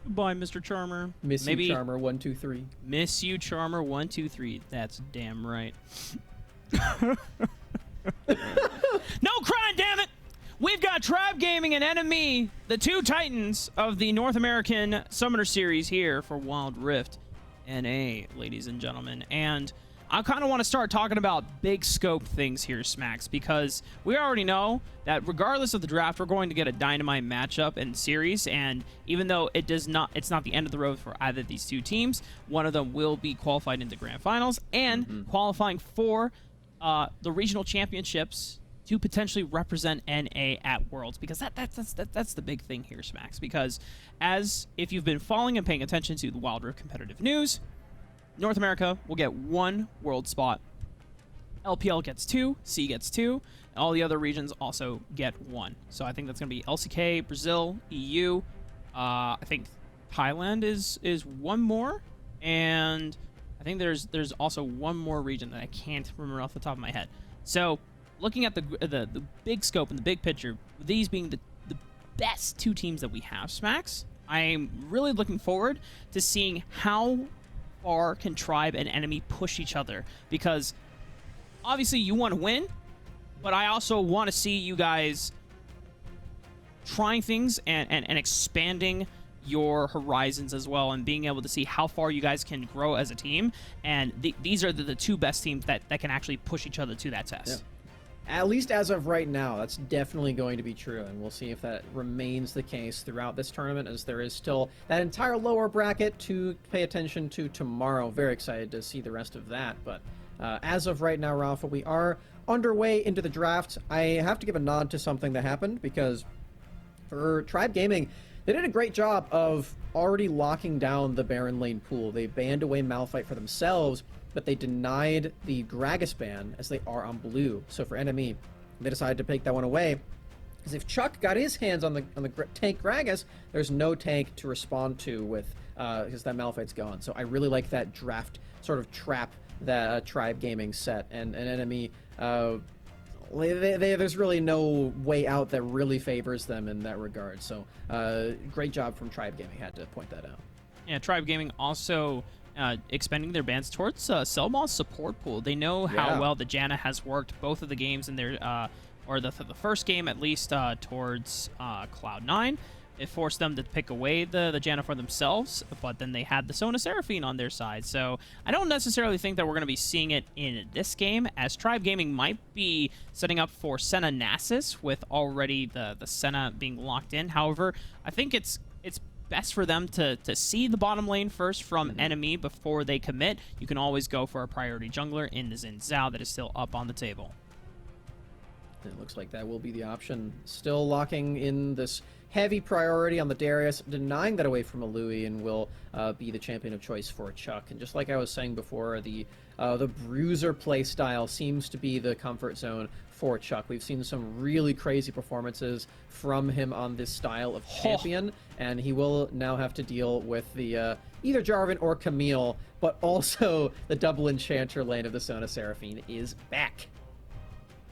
Goodbye, Mr. Charmer. Miss you, Charmer 123. Miss you, Charmer 123. That's damn right. No crying, damn it! We've got Tribe Gaming and NME, the two titans of the North American Summoner Series here for Wild Rift NA, ladies and gentlemen. And I kind of want to start talking about big scope things here, Smacks, because we already know that regardless of the draft, we're going to get a dynamite matchup and series. And even though it's not the end of the road for either of these two teams, one of them will be qualified into grand finals and qualifying for the regional championships to potentially represent NA at Worlds, because that's the big thing here, Smacks. Because if you've been following and paying attention to the Wild Rift competitive news, North America will get 1 world spot. LPL gets 2, C gets 2, and all the other regions also get 1. So I think that's going to be LCK, Brazil, EU. I think Thailand is 1 more, and I think there's also 1 more region that I can't remember off the top of my head. So looking at the big scope and the big picture, these being the best 2 teams that we have, Smacks, I'm really looking forward to seeing how far can Tribe and NME push each other, because obviously you want to win, but I also want to see you guys trying things and expanding your horizons as well, and being able to see how far you guys can grow as a team. And these are the 2 best teams that can actually push each other to that test. Yeah. At least as of right now, that's definitely going to be true, and we'll see if that remains the case throughout this tournament, as there is still that entire lower bracket to pay attention to tomorrow. Very excited to see the rest of that, but as of right now, Rafa, we are underway into the draft. I have to give a nod to something that happened, because for Tribe Gaming, they did a great job of already locking down the Baron lane pool. They banned away Malphite for themselves, but they denied the Gragas ban, as they are on blue. So for NME, they decided to take that one away, because if Chuck got his hands on the tank Gragas, there's no tank to respond to with because that Malphite's gone. So I really like that draft sort of trap that Tribe Gaming set, and NME. There's really no way out that really favors them in that regard. So great job from Tribe Gaming. Had to point that out. Yeah, Tribe Gaming also expanding their bans towards Selma's support pool. They know how well the Janna has worked both of the games in their, or the first game at least, towards Cloud9. It forced them to pick away the Janna for themselves, but then they had the Sona Seraphine on their side. So I don't necessarily think that we're going to be seeing it in this game, as Tribe Gaming might be setting up for Senna Nasus with already the Senna being locked in. However, I think it's best for them to see the bottom lane first from NME before they commit. You can always go for a priority jungler in the Xin Zhao that is still up on the table. It looks like that will be the option. Still locking in this heavy priority on the Darius, denying that away from a Louis, and will be the champion of choice for Chuck. And just like I was saying before, the Bruiser playstyle seems to be the comfort zone for Chuck. We've seen some really crazy performances from him on this style of champion, and he will now have to deal with the either Jarvan or Camille, but also the double enchanter lane of the Sona Seraphine is back.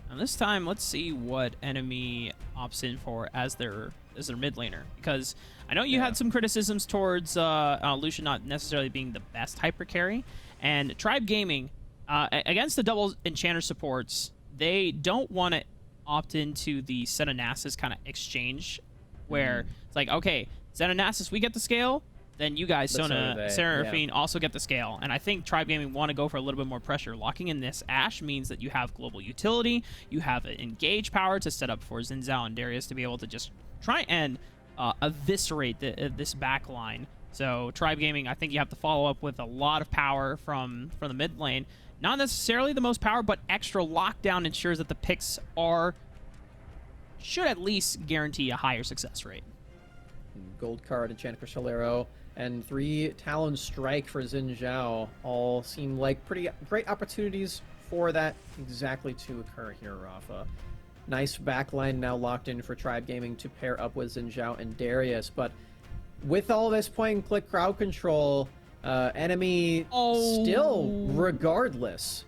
And this time, let's see what NME opts in for as their mid laner, because I know you had some criticisms towards Lucian not necessarily being the best hyper carry, and Tribe Gaming against the double enchanter supports, they don't want to opt into the Senna Nasus kind of exchange, where it's like, okay, Senna Nasus, we get the scale, then you guys, Sona Seraphine, also get the scale. And I think Tribe Gaming want to go for a little bit more pressure. Locking in this Ashe means that you have global utility, you have an engage power to set up for Xin Zhao and Darius to be able to just try and eviscerate this back line. So Tribe Gaming, I think you have to follow up with a lot of power from the mid lane. Not necessarily the most power, but extra lockdown ensures that the picks should at least guarantee a higher success rate. Gold card, Enchanted Cristalero, and 3 Talon Strike for Xin Zhao all seem like pretty great opportunities for that exactly to occur here, Rafa. Nice backline now locked in for Tribe Gaming to pair up with Xin Zhao and Darius, but with all this point-and-click crowd control, NME still, regardless,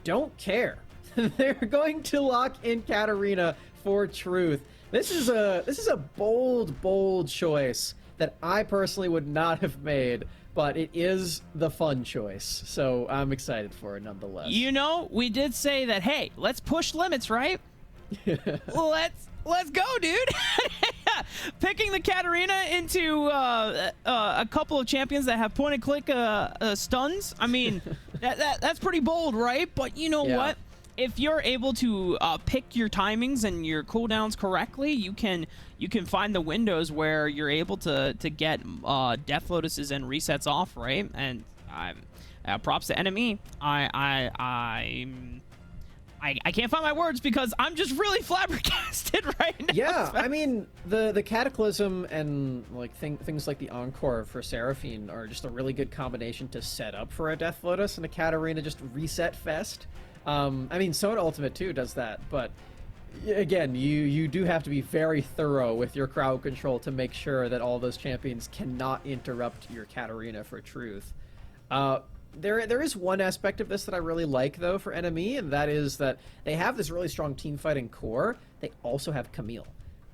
don't care. They're going to lock in Katarina for Truth. This is a bold choice that I personally would not have made, but it is the fun choice, so I'm excited for it nonetheless. You know, we did say that, hey, let's push limits, right? Let's go, dude. Picking the Katarina into a couple of champions that have point-and-click stuns. I mean, that's pretty bold, right? But you know what? If you're able to pick your timings and your cooldowns correctly, you can find the windows where you're able to get Death Lotuses and resets off, right? And props to NME. I can't find my words because I'm just really flabbergasted right now. Yeah, I mean, the Cataclysm and like things like the Encore for Seraphine are just a really good combination to set up for a Death Lotus, and a Katarina just reset fest. I mean, Soda Ultimate too does that, but again, you do have to be very thorough with your crowd control to make sure that all those champions cannot interrupt your Katarina for truth. There is one aspect of this that I really like, though, for NME, and that is that they have this really strong team fighting core. They also have Camille.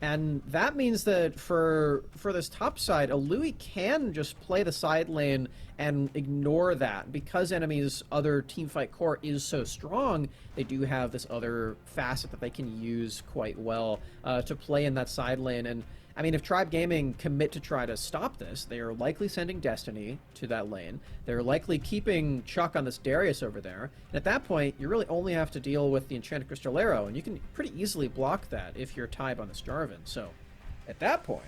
And that means that for this top side, a Louis can just play the side lane and ignore that. Because NME's other teamfight core is so strong, they do have this other facet that they can use quite well to play in that side lane. And I mean, if Tribe Gaming commit to try to stop this, they are likely sending Destiny to that lane. They're likely keeping Chuck on this Darius over there. And at that point, you really only have to deal with the Enchanted Crystallero, and you can pretty easily block that if you're Tybe on this Jarvan. So, at that point,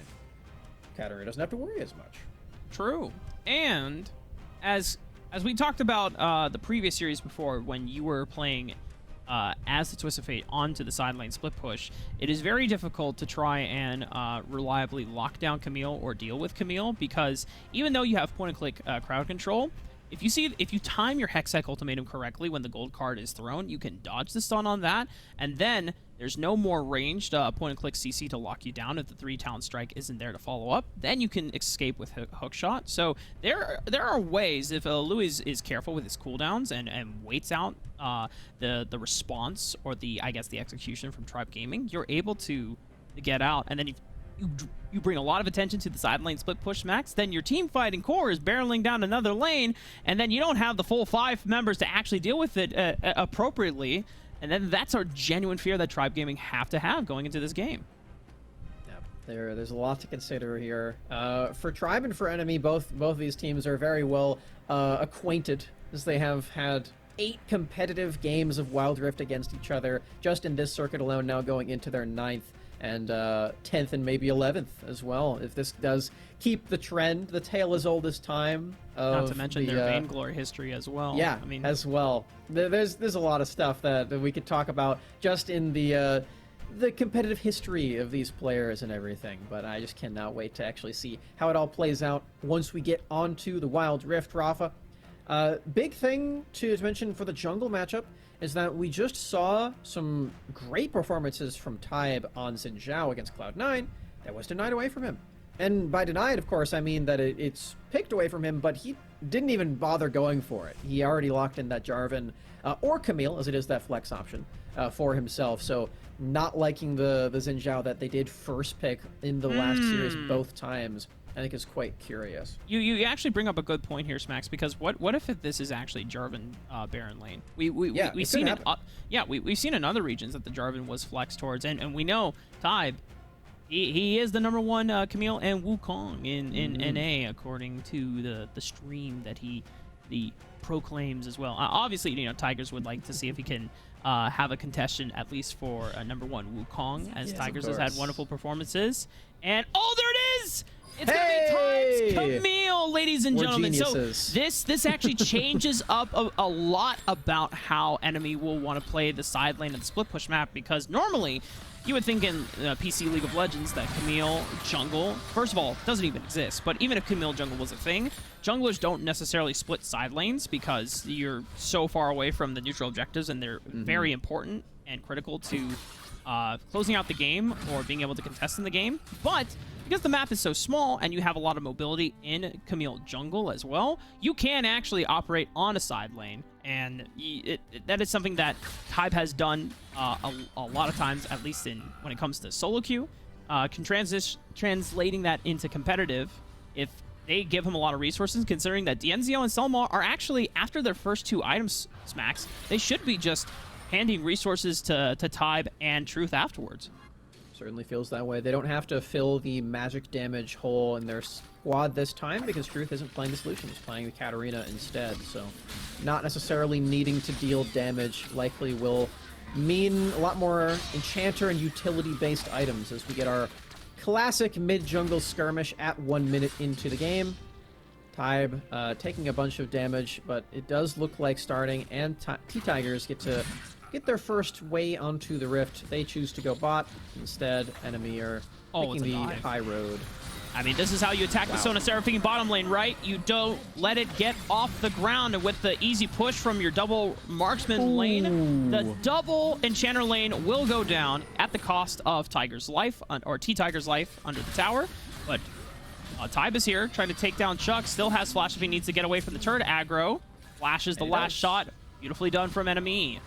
Katarina doesn't have to worry as much. True. And as we talked about the previous series before, when you were playing as the Twist of Fate onto the side lane split push, it is very difficult to try and reliably lock down Camille or deal with Camille, because even though you have point-and-click crowd control, if you time your Hextech Ultimatum correctly when the gold card is thrown, you can dodge the stun on that, and then there's no more ranged point-and-click CC to lock you down if the 3-talent strike isn't there to follow up. Then you can escape with hook shot. So there are ways, if Louis is careful with his cooldowns and waits out the response, or the execution from Tribe Gaming, you're able to get out, and then you bring a lot of attention to the side lane split push, Max. Then your team fighting core is barreling down another lane, and then you don't have the full 5 members to actually deal with it appropriately. And then that's our genuine fear that Tribe Gaming have to have going into this game. Yeah, there's a lot to consider here. For Tribe and for NME, both of these teams are very well acquainted, as they have had 8 competitive games of Wild Rift against each other just in this circuit alone, now going into their 9th and 10th and maybe 11th as well. If this does keep the trend, the tale as old as time. Not to mention their Vainglory history as well. Yeah, I mean, as well. There's a lot of stuff that we could talk about just in the competitive history of these players and everything, but I just cannot wait to actually see how it all plays out once we get onto the Wild Rift, Rafa. Big thing to mention for the jungle matchup is that we just saw some great performances from Tybe on Xin Zhao against Cloud9 that was denied away from him. And by denied, of course, I mean that it's picked away from him, but he didn't even bother going for it. He already locked in that Jarvan, or Camille, as it is that flex option, for himself. So not liking the Xin Zhao that they did first pick in the last series both times, I think is quite curious. You actually bring up a good point here, Smax, because what if this is actually Jarvan Baron lane? We've seen it. We've seen in other regions that the Jarvan was flexed towards, and we know Tybe, he is the #1 Camille and Wukong in NA, according to the stream that he proclaims as well. Obviously, you know, Tigers would like to see if he can have a contestant at least for #1 Wukong, as yes, Tigers has had wonderful performances. And oh, there it is! It's gonna be Tybe's Camille, ladies and gentlemen. Geniuses. So this actually changes up a lot about how NME will want to play the side lane of the split push map, because normally you would think in PC League of Legends that Camille jungle, first of all, doesn't even exist. But even if Camille jungle was a thing, junglers don't necessarily split side lanes because you're so far away from the neutral objectives, and they're very important and critical to closing out the game or being able to contest in the game. But because the map is so small and you have a lot of mobility in Camille jungle as well, you can actually operate on a side lane. And that is something that Tybe has done a lot of times, at least when it comes to solo queue. translating that into competitive, if they give him a lot of resources, considering that Dienzio and Selma are actually, after their first 2 items smacks, they should be just handing resources to Tybe and Truth afterwards. Certainly feels that way. They don't have to fill the magic damage hole in their squad this time because Truth isn't playing the solution. He's playing the Katarina instead, so not necessarily needing to deal damage likely will mean a lot more enchanter and utility-based items as we get our classic mid-jungle skirmish at 1 minute into the game. Tybe taking a bunch of damage, but it does look like Starting and T-Tigers get their first way onto the rift. They choose to go bot. Instead, NME are taking the high road. I mean, this is how you attack the Sona Seraphine bottom lane, right? You don't let it get off the ground, and with the easy push from your double marksman lane, the double enchanter lane will go down at the cost of Tiger's life, or T-Tiger's life under the tower. But Tybe is here, trying to take down Chuck. Still has flash if he needs to get away from the turret aggro. Flashes the last shot. Beautifully done from NME.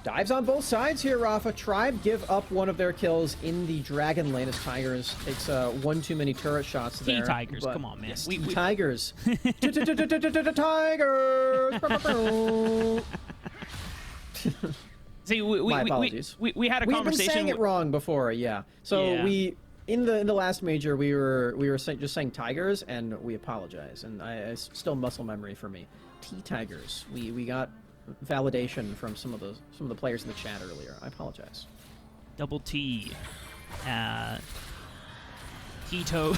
Dives on both sides here, Rafa. Tribe give up one of their kills in the Dragon lane as Tigers takes one too many turret shots there. T-Tigers, come on, man. Yes, Tigers. Tigers! See, My apologies. we had a conversation. We've been saying it wrong before, yeah. So we, in the last major, we were just saying Tigers, and we apologize. And I still muscle memory for me. T-Tigers. We got validation from some of the players in the chat earlier. I apologize. Double T. Tito.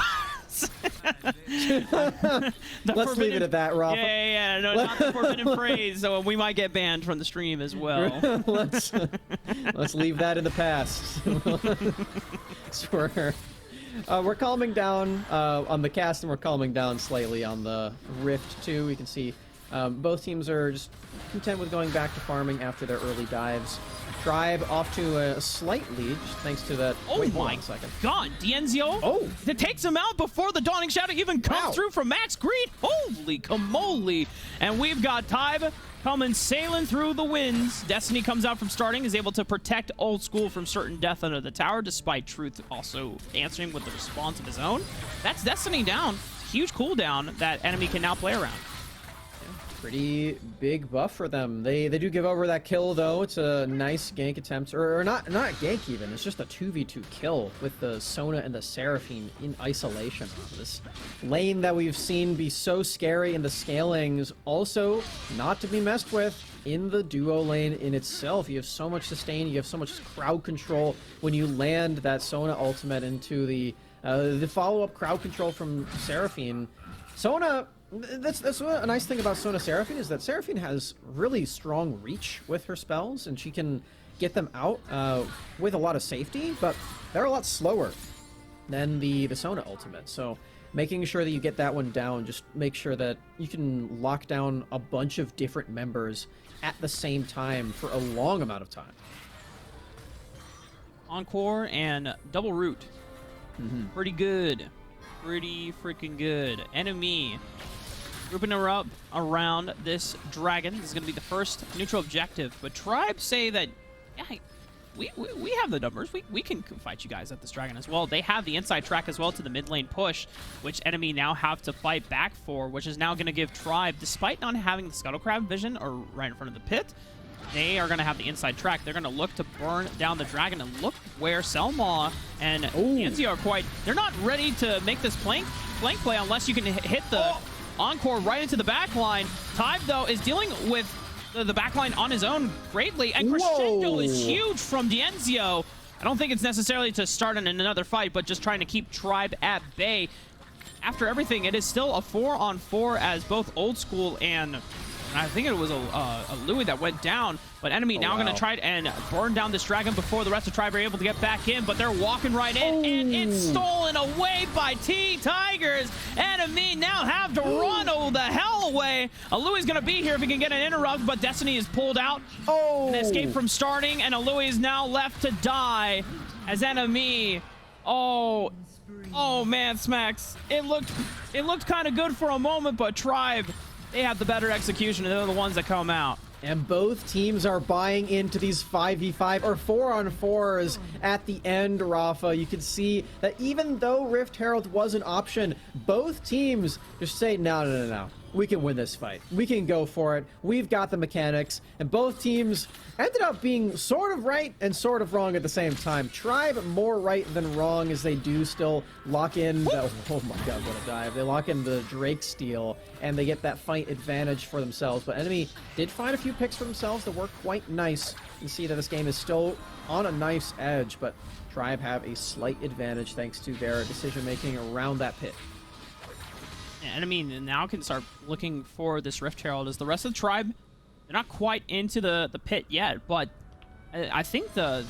Let's leave it at that, Rob. Yeah. No, not the forbidden phrase, so we might get banned from the stream as well. let's leave that in the past. So we're calming down on the cast, and we're calming down slightly on the Rift too. We can see both teams are just content with going back to farming after their early dives. Tribe off to a slight lead, just thanks to that. Oh wait, my second. God, Dienzio! That takes him out before the Dawning Shadow even comes through from Max Green. Holy camole! And we've got Tybe coming sailing through the winds. Destiny comes out from Starting, is able to protect Old School from certain death under the tower, despite Truth also answering with a response of his own. That's Destiny down. Huge cooldown that NME can now play around. Pretty big buff for them. They do give over that kill, though. It's a nice gank attempt, or not gank even. It's just a 2v2 kill with the Sona and the Seraphine in isolation. This lane that we've seen be so scary in the scalings, also not to be messed with in the duo lane in itself. You have so much sustain, you have so much crowd control when you land that Sona ultimate into the follow-up crowd control from Seraphine. Sona... That's a nice thing about Sona Seraphine, is that Seraphine has really strong reach with her spells, and she can get them out with a lot of safety, but they're a lot slower than the Sona ultimate. So making sure that you get that one down, just make sure that you can lock down a bunch of different members at the same time for a long amount of time. Encore and double root. Pretty good. Pretty freaking good. NME grouping her up around this dragon. This is going to be the first neutral objective. But Tribe say that, yeah, we have the numbers. We can fight you guys at this dragon as well. They have the inside track as well to the mid lane push, which NME now have to fight back for, which is now going to give Tribe, despite not having the Scuttle Crab vision or right in front of the pit, they are going to have the inside track. They're going to look to burn down the dragon, and look where Selma and Dienzio are quite... They're not ready to make this flank play unless you can hit the Encore right into the back line. Tybe, though, is dealing with the back line on his own greatly, and Crescendo is huge from Dienzio. I don't think it's necessarily to start in another fight, but just trying to keep Tribe at bay. After everything, it is still a 4-on-4 as both Old School and I think it was a Louis that went down, but NME now going to try and burn down this dragon before the rest of Tribe are able to get back in, but they're walking right in, and it's stolen away by T-Tigers. NME now have to run the hell away. Louis is going to be here if he can get an interrupt, but Destiny is pulled out. An escape from Starting, and Louis is now left to die as NME. Oh man, Smacks. It looked kind of good for a moment, but Tribe, they have the better execution, and they're the ones that come out. And both teams are buying into these 5v5 or 4-on-4s at the end, Rafa. You can see that even though Rift Herald was an option, both teams just say, no. We can win this fight. We can go for it. We've got the mechanics. And both teams ended up being sort of right and sort of wrong at the same time. Tribe more right than wrong as they do still lock in the, oh my god, what a dive. They lock in the Drake steal and they get that fight advantage for themselves. But NME did find a few picks for themselves that were quite nice. You see that this game is still on a nice edge, but Tribe have a slight advantage thanks to their decision making around that pit. And I mean, now can start looking for this Rift Herald as the rest of the Tribe, they're not quite into the pit yet, but I think the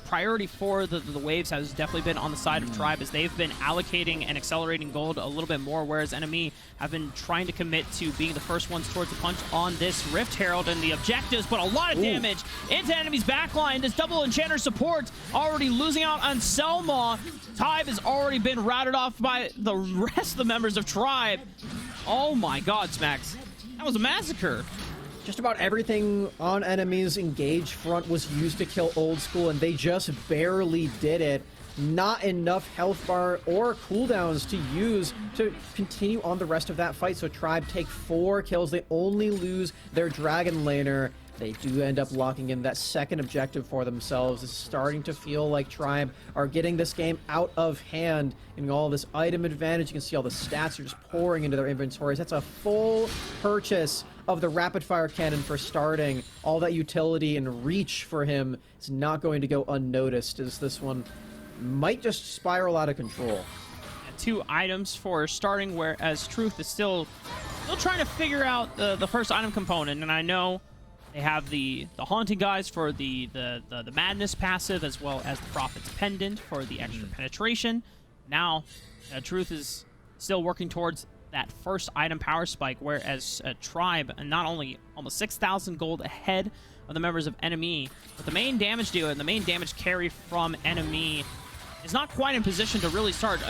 priority for the waves has definitely been on the side of Tribe as they've been allocating and accelerating gold a little bit more, whereas NME have been trying to commit to being the first ones towards the punch on this Rift Herald and the objectives, but a lot of damage into NME's backline. This double enchanter support already losing out on Selma. Tribe has already been routed off by the rest of the members of Tribe. Oh my god, Smacks. That was a massacre. Just about everything on NME's engage front was used to kill Old School, and they just barely did it. Not enough health bar or cooldowns to use to continue on the rest of that fight. So Tribe take 4 kills. They only lose their Dragon Laner. They do end up locking in that second objective for themselves. It's starting to feel like Tribe are getting this game out of hand. And all this item advantage, you can see all the stats are just pouring into their inventories. That's a full purchase of the rapid fire cannon for starting. All that utility and reach for him is not going to go unnoticed, as this one might just spiral out of control. 2 items for starting, whereas Truth is still trying to figure out the first item component. And I know they have the Haunting Guys for the Madness passive, as well as the Prophet's Pendant for the extra penetration. Now, Truth is still working towards that first item power spike, whereas Tribe, not only almost 6,000 gold ahead of the members of NME, but the main damage dealer and the main damage carry from NME is not quite in position to really start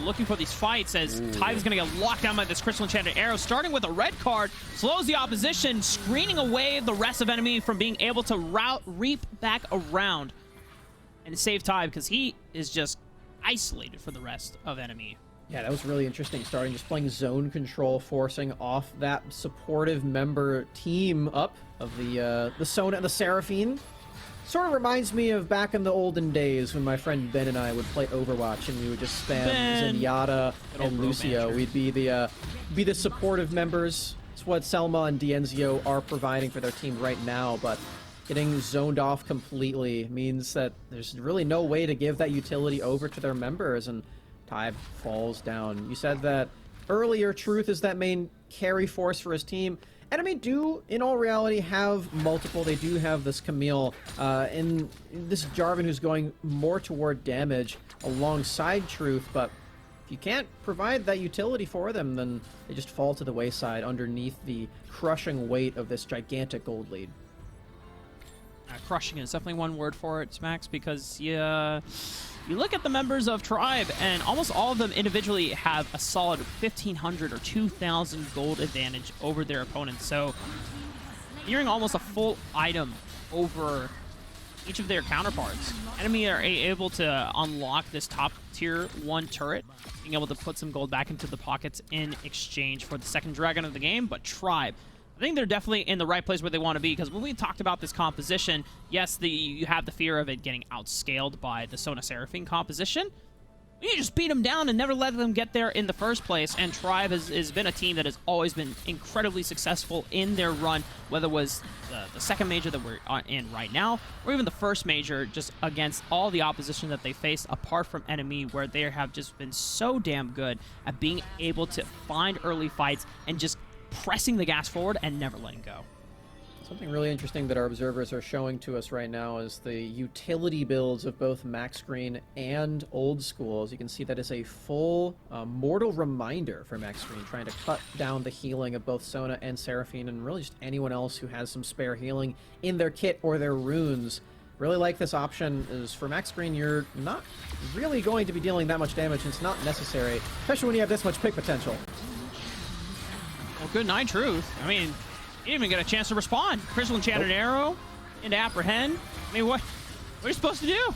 looking for these fights, as Tribe is going to get locked down by this Crystal Enchanted Arrow, starting with a red card, slows the opposition, screening away the rest of NME from being able to reap back around and save Tribe, because he is just isolated for the rest of NME. Yeah, that was really interesting, starting just playing zone control, forcing off that supportive member team up of the Sona and the Seraphine. Sort of reminds me of back in the olden days when my friend Ben and I would play Overwatch and we would just spam Zenyatta and Lucio. We'd be the supportive members. It's what Selma and Dienzio are providing for their team right now, but getting zoned off completely means that there's really no way to give that utility over to their members, and Tribe falls down. You said that earlier Truth is that main carry force for his team. NME do, in all reality, have multiple. They do have this Camille, and this Jarvan who's going more toward damage alongside Truth, but if you can't provide that utility for them, then they just fall to the wayside underneath the crushing weight of this gigantic gold lead. Crushing is definitely one word for it, Smacks, because you look at the members of Tribe, and almost all of them individually have a solid 1,500 or 2,000 gold advantage over their opponents. So, nearing almost a full item over each of their counterparts. Enemy are able to unlock this top tier 1 turret, being able to put some gold back into the pockets in exchange for the second dragon of the game. But Tribe, I think they're definitely in the right place where they want to be, because when we talked about this composition, yes, you have the fear of it getting outscaled by the Sona Seraphine composition. You just beat them down and never let them get there in the first place, and Tribe has been a team that has always been incredibly successful in their run, whether it was the second major that we're in right now, or even the first major, just against all the opposition that they face, apart from NME, where they have just been so damn good at being able to find early fights and just pressing the gas forward and never letting go. Something really interesting that our observers are showing to us right now is the utility builds of both Max Green and Old School. As you can see, that is a full mortal reminder for Max Green, trying to cut down the healing of both Sona and Seraphine, and really just anyone else who has some spare healing in their kit or their runes. Really like this option. Is for Max Green, you're not really going to be dealing that much damage, and it's not necessary, especially when you have this much pick potential. Well, good night, Truth. I mean, He didn't even get a chance to respond. Crystal Enchanted Arrow into Apprehend. I mean, what are you supposed to do?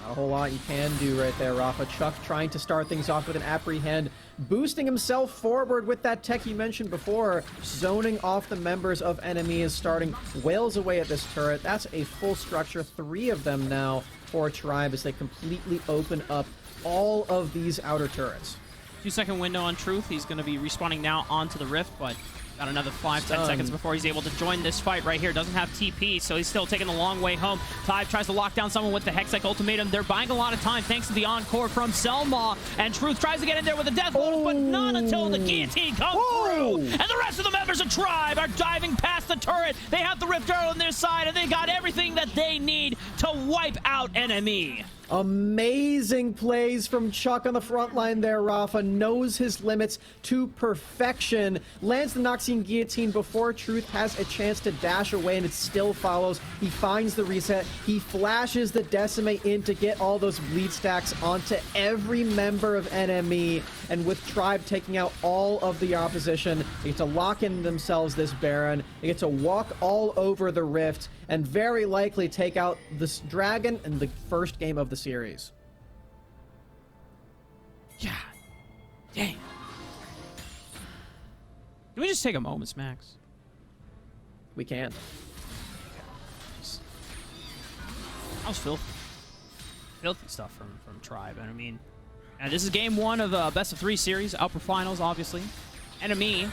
Not a whole lot you can do right there, Rafa. Chuck trying to start things off with an Apprehend, boosting himself forward with that tech you mentioned before, zoning off the members of NME, is starting wails away at this turret. That's a full structure, 3 of them now for Tribe as they completely open up all of these outer turrets. 2-second window on Truth. He's going to be respawning now onto the Rift, but got another 5-10 seconds before he's able to join this fight right here. Doesn't have TP, so he's still taking the long way home. Tribe tries to lock down someone with the Hextech Ultimatum. They're buying a lot of time thanks to the encore from Selma, and Truth tries to get in there with a death blow, but not until the guillotine comes through. And the rest of the members of Tribe are diving past the turret. They have the Rift Arrow on their side, and they got everything that they need to wipe out NME. Amazing plays from Chuck on the front line there, Rafa. Knows his limits to perfection. Lands the Noxian Guillotine before Truth has a chance to dash away, and it still follows. He finds the reset. He flashes the Decimate in to get all those bleed stacks onto every member of NME. And with Tribe taking out all of the opposition, they get to lock in themselves this Baron. They get to walk all over the Rift and very likely take out this Dragon in the first game of the series. Yeah. Dang. Can we just take a moment, Max? We can. That was filthy. Filthy stuff from Tribe. And I mean, and this is game 1 of the best of 3 series, upper finals, obviously. NME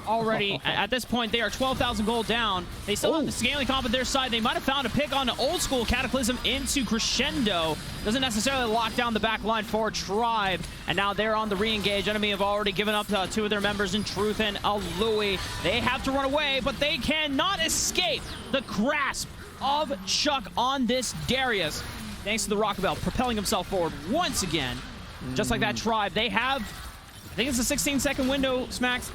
already at this point they are 12,000 gold down. They still have the scaling comp on their side. They might have found a pick on the old school Cataclysm into Crescendo. Doesn't necessarily lock down the back line for Tribe, and now they're on the re-engage. NME have already given up 2 of their members in Truth and Louis. They have to run away, but they cannot escape the grasp of Chuck on this Darius, thanks to the Rocket Belt propelling himself forward once again. Just like that Tribe, they have, I think it's a 16-second window, Smacks.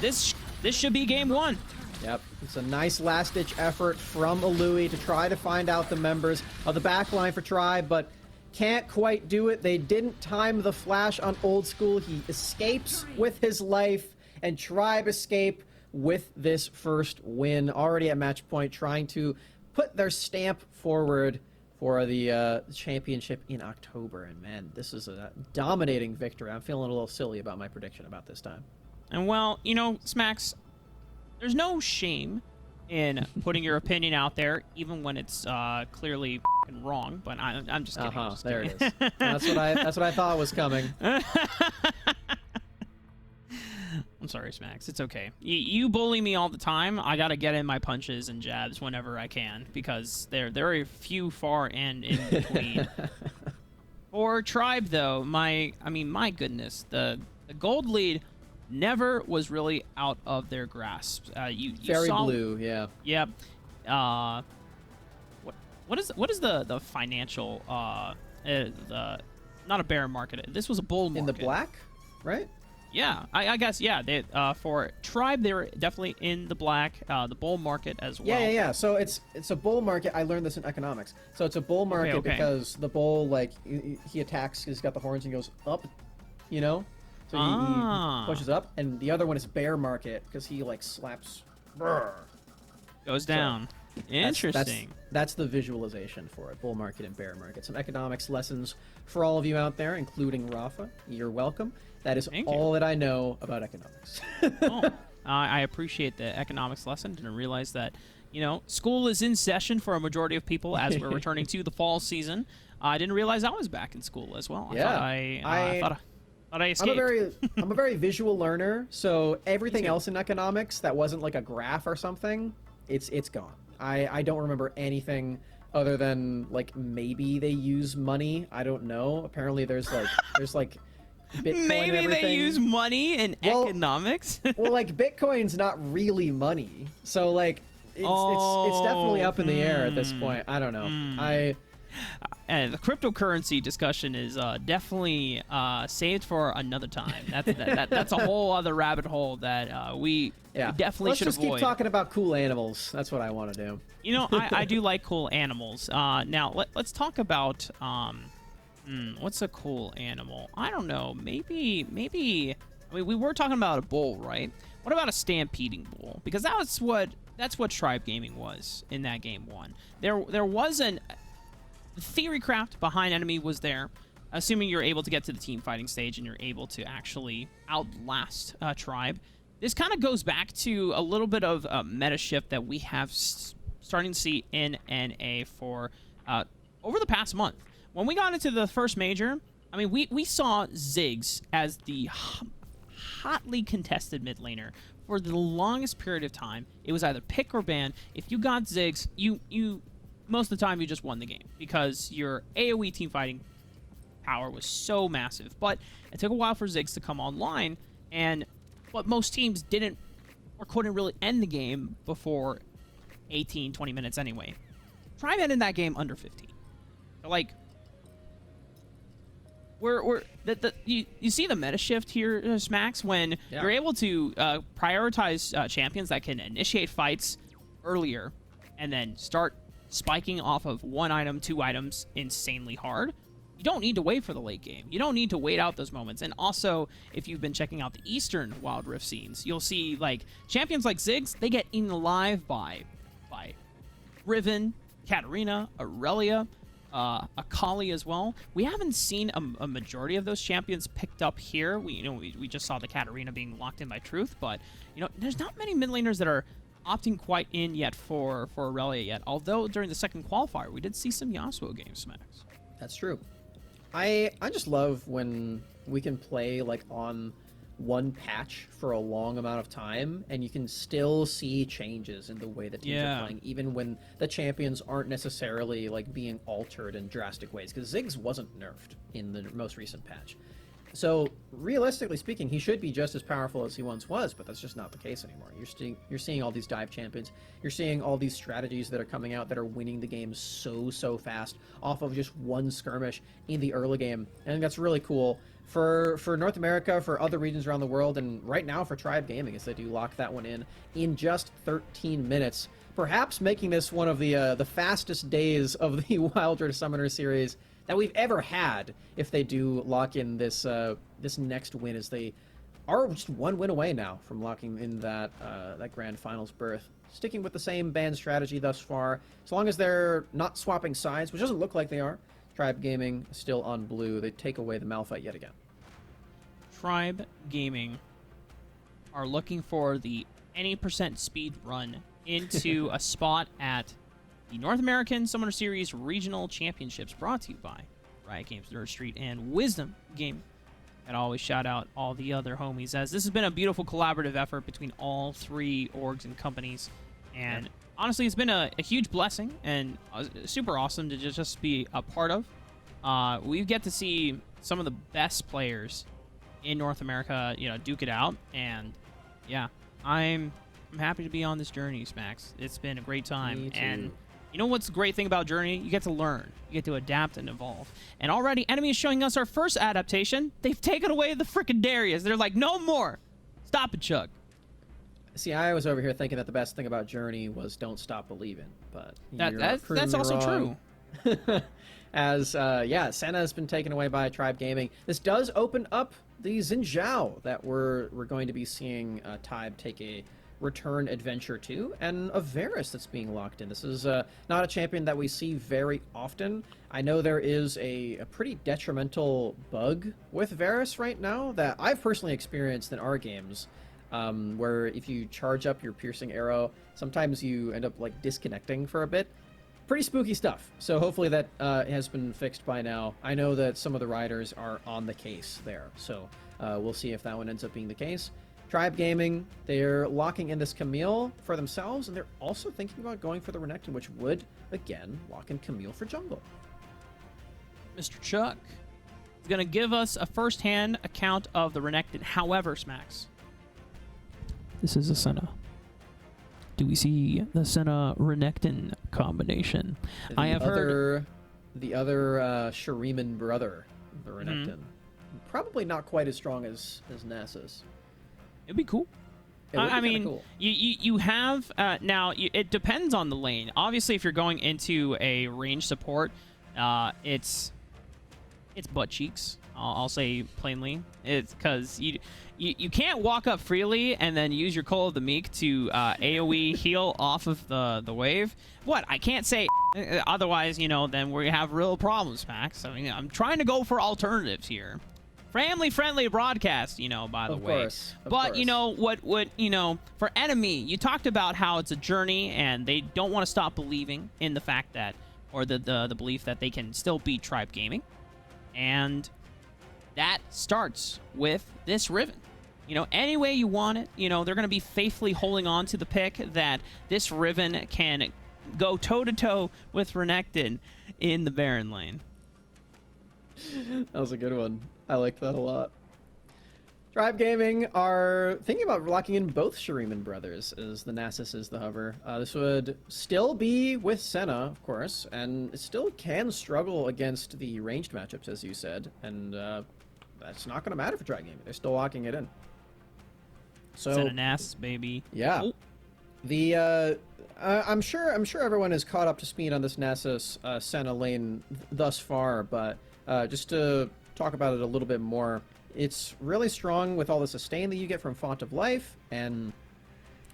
This should be game 1. Yep, it's a nice last-ditch effort from Louis to try to find out the members of the back line for Tribe, but can't quite do it. They didn't time the flash on Old School. He escapes with his life, and Tribe escape with this first win. Already at match point, trying to put their stamp forward for the championship in October. And man, this is a dominating victory. I'm feeling a little silly about my prediction about this time. And well, you know, Smacks, there's no shame in putting your opinion out there, even when it's clearly wrong. But I'm just kidding. I'm just there kidding. it is. That's what I thought was coming. I'm sorry, Smacks. It's okay. You bully me all the time. I gotta get in my punches and jabs whenever I can, because there are few far and in between. For Tribe, though, my goodness, the gold lead never was really out of their grasp. You Very saw, blue, yeah. Yep. What is the financial not a bear market? This was a bull market. In the black, right? Yeah, I guess, yeah. They, for Tribe, they were definitely in the black, the bull market as well. Yeah. So it's a bull market. I learned this in economics. So it's a bull market because the bull, like, he attacks, he's got the horns and goes up, you know? So he pushes up. And the other one is bear market because he, like, slaps. Brr. Goes down. So interesting. That's the visualization for it. Bull market and bear market. Some economics lessons for all of you out there, including Rafa. You're welcome. That is all that I know about economics. I appreciate the economics lesson. Didn't realize that, you know, school is in session for a majority of people as we're returning to the fall season. I didn't realize I was back in school as well. Yeah. I thought I escaped. I'm a very visual learner, so everything else in economics that wasn't like a graph or something, it's gone. I don't remember anything other than, like, maybe they use money. I don't know. Apparently there's like Bitcoin. Maybe they use money in economics. Well, like, Bitcoin's not really money, so like it's definitely up in the air at this point. I don't know. And the cryptocurrency discussion is definitely saved for another time. That's a whole other rabbit hole that we definitely should avoid. Let's just keep talking about cool animals. That's what I want to do. You know, I do like cool animals. Now, let's talk about what's a cool animal? I don't know. Maybe I mean, we were talking about a bowl, right? What about a stampeding bowl? Because that's what Tribe Gaming was in that game 1. There was the theory craft behind NME was there, assuming you're able to get to the team fighting stage and you're able to actually outlast Tribe. This kind of goes back to a little bit of a meta shift that we have starting to see in NA for over the past month. When we got into the first major, I mean, we saw Ziggs as the hotly contested mid laner for the longest period of time. It was either pick or ban. If you got Ziggs, you most of the time you just won the game because your AoE team fighting power was so massive. But it took a while for Ziggs to come online, but most teams didn't or couldn't really end the game before 18, 20 minutes anyway. Tribe ended that game under 15. So, like, you see the meta shift here, Smacks, when you're able to prioritize champions that can initiate fights earlier and then start spiking off of 1 item, 2 items insanely hard. You don't need to wait for the late game. You don't need to wait out those moments. And also, if you've been checking out the Eastern Wild Rift scenes, you'll see, like, champions like Ziggs, they get eaten alive by Riven, Katarina, Aurelia, Akali as well. We haven't seen a majority of those champions picked up here. We just saw the Katarina being locked in by Truth, but there's not many mid laners that are opting quite in yet for Aurelia yet. Although during the second qualifier, we did see some Yasuo games, Smacks. That's true. I just love when we can play like on one patch for a long amount of time and you can still see changes in the way that teams are playing, even when the champions aren't necessarily like being altered in drastic ways, because Ziggs wasn't nerfed in the most recent patch. So realistically speaking, he should be just as powerful as he once was, but that's just not the case anymore. You're seeing all these dive champions. You're seeing all these strategies that are coming out that are winning the game so fast off of just one skirmish in the early game. And I think that's really cool for North America, for other regions around the world, and right now for Tribe Gaming as they do lock that one in just 13 minutes. Perhaps making this one of the fastest days of the Wild Rift Summoner series that we've ever had, if they do lock in this this next win, as they are just 1 win away now from locking in that grand finals berth. Sticking with the same ban strategy thus far, as long as they're not swapping sides, which doesn't look like they are. Tribe Gaming still on blue. They take away the Malphite yet again. Tribe Gaming are looking for the any % speed run into a spot at the North American Summoner Series Regional Championships, brought to you by Riot Games, Nerd Street, and Wisdom Gaming. And always shout out all the other homies, as this has been a beautiful collaborative effort between all 3 orgs and companies. And honestly, it's been a huge blessing and super awesome to just be a part of. We get to see some of the best players in North America, duke it out. And yeah, I'm happy to be on this journey, Smacks. It's been a great time. Me too. And you know what's the great thing about Journey? You get to learn. You get to adapt and evolve. And already, NME is showing us our first adaptation. They've taken away the frickin' Darius. They're like, no more. Stop it, Chuck. See, I was over here thinking that the best thing about Journey was don't stop believing, but that's also true. As Senna has been taken away by Tribe Gaming. This does open up the Xin Zhao that we're going to be seeing Tribe take a return adventure to, and a Varus that's being locked in. This is not a champion that we see very often. I know there is a pretty detrimental bug with Varus right now that I've personally experienced in our games, where if you charge up your piercing arrow, sometimes you end up like disconnecting for a bit. Pretty spooky stuff. So hopefully that has been fixed by now. I know that some of the riders are on the case there, so we'll see if that one ends up being the case. Tribe Gaming, they're locking in this Camille for themselves, and they're also thinking about going for the Renekton, which would, again, lock in Camille for jungle. Mr. Chuck is going to give us a first-hand account of the Renekton. However, Smacks, this is a Senna. Do we see the Senna-Renekton combination? I have heard the other Shuriman brother, the Renekton. Probably not quite as strong as Nasus. It'd be cool. I mean, cool. You have now. It depends on the lane. Obviously, if you're going into a range support, it's butt cheeks. I'll say plainly. It's because you can't walk up freely and then use your Call of the Meek to AoE heal off of the wave. What? I can't say otherwise, you know, then we have real problems, Max. I mean, I'm trying to go for alternatives here. Family-friendly broadcast, you know, by the way. Of But, course. you know, what, you know, for NME, you talked about how it's a journey and they don't want to stop believing in the fact that, or the belief that they can still beat Tribe Gaming. And that starts with this Riven. You know, any way you want it, you know, they're going to be faithfully holding on to the pick that this Riven can go toe-to-toe with Renekton in the Baron lane. That was a good one. I like that a lot. Tribe Gaming are thinking about locking in both Shuriman brothers as the Nasus is the hover. This would still be with Senna, of course, and it still can struggle against the ranged matchups, as you said, and that's not going to matter for Tribe Gaming. They're still locking it in. So Senna Nasus, baby. yeah, Oh. the I'm sure everyone is caught up to speed on this Nasus Senna lane thus far, but just to talk about it a little bit more, it's really strong with all the sustain that you get from Font of Life, and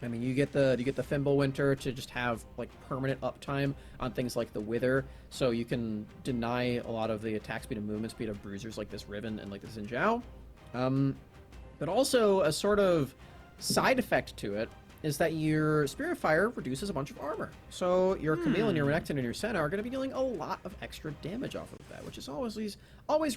I mean you get the Fimbulwinter to just have like permanent uptime on things like the Wither, so you can deny a lot of the attack speed and movement speed of bruisers like this Riven and like this Xin Zhao. But also a sort of side effect to it is that your Spirit of Fire reduces a bunch of armor. So your Camille and your Renekton and your Senna are going to be dealing a lot of extra damage off of that, which is always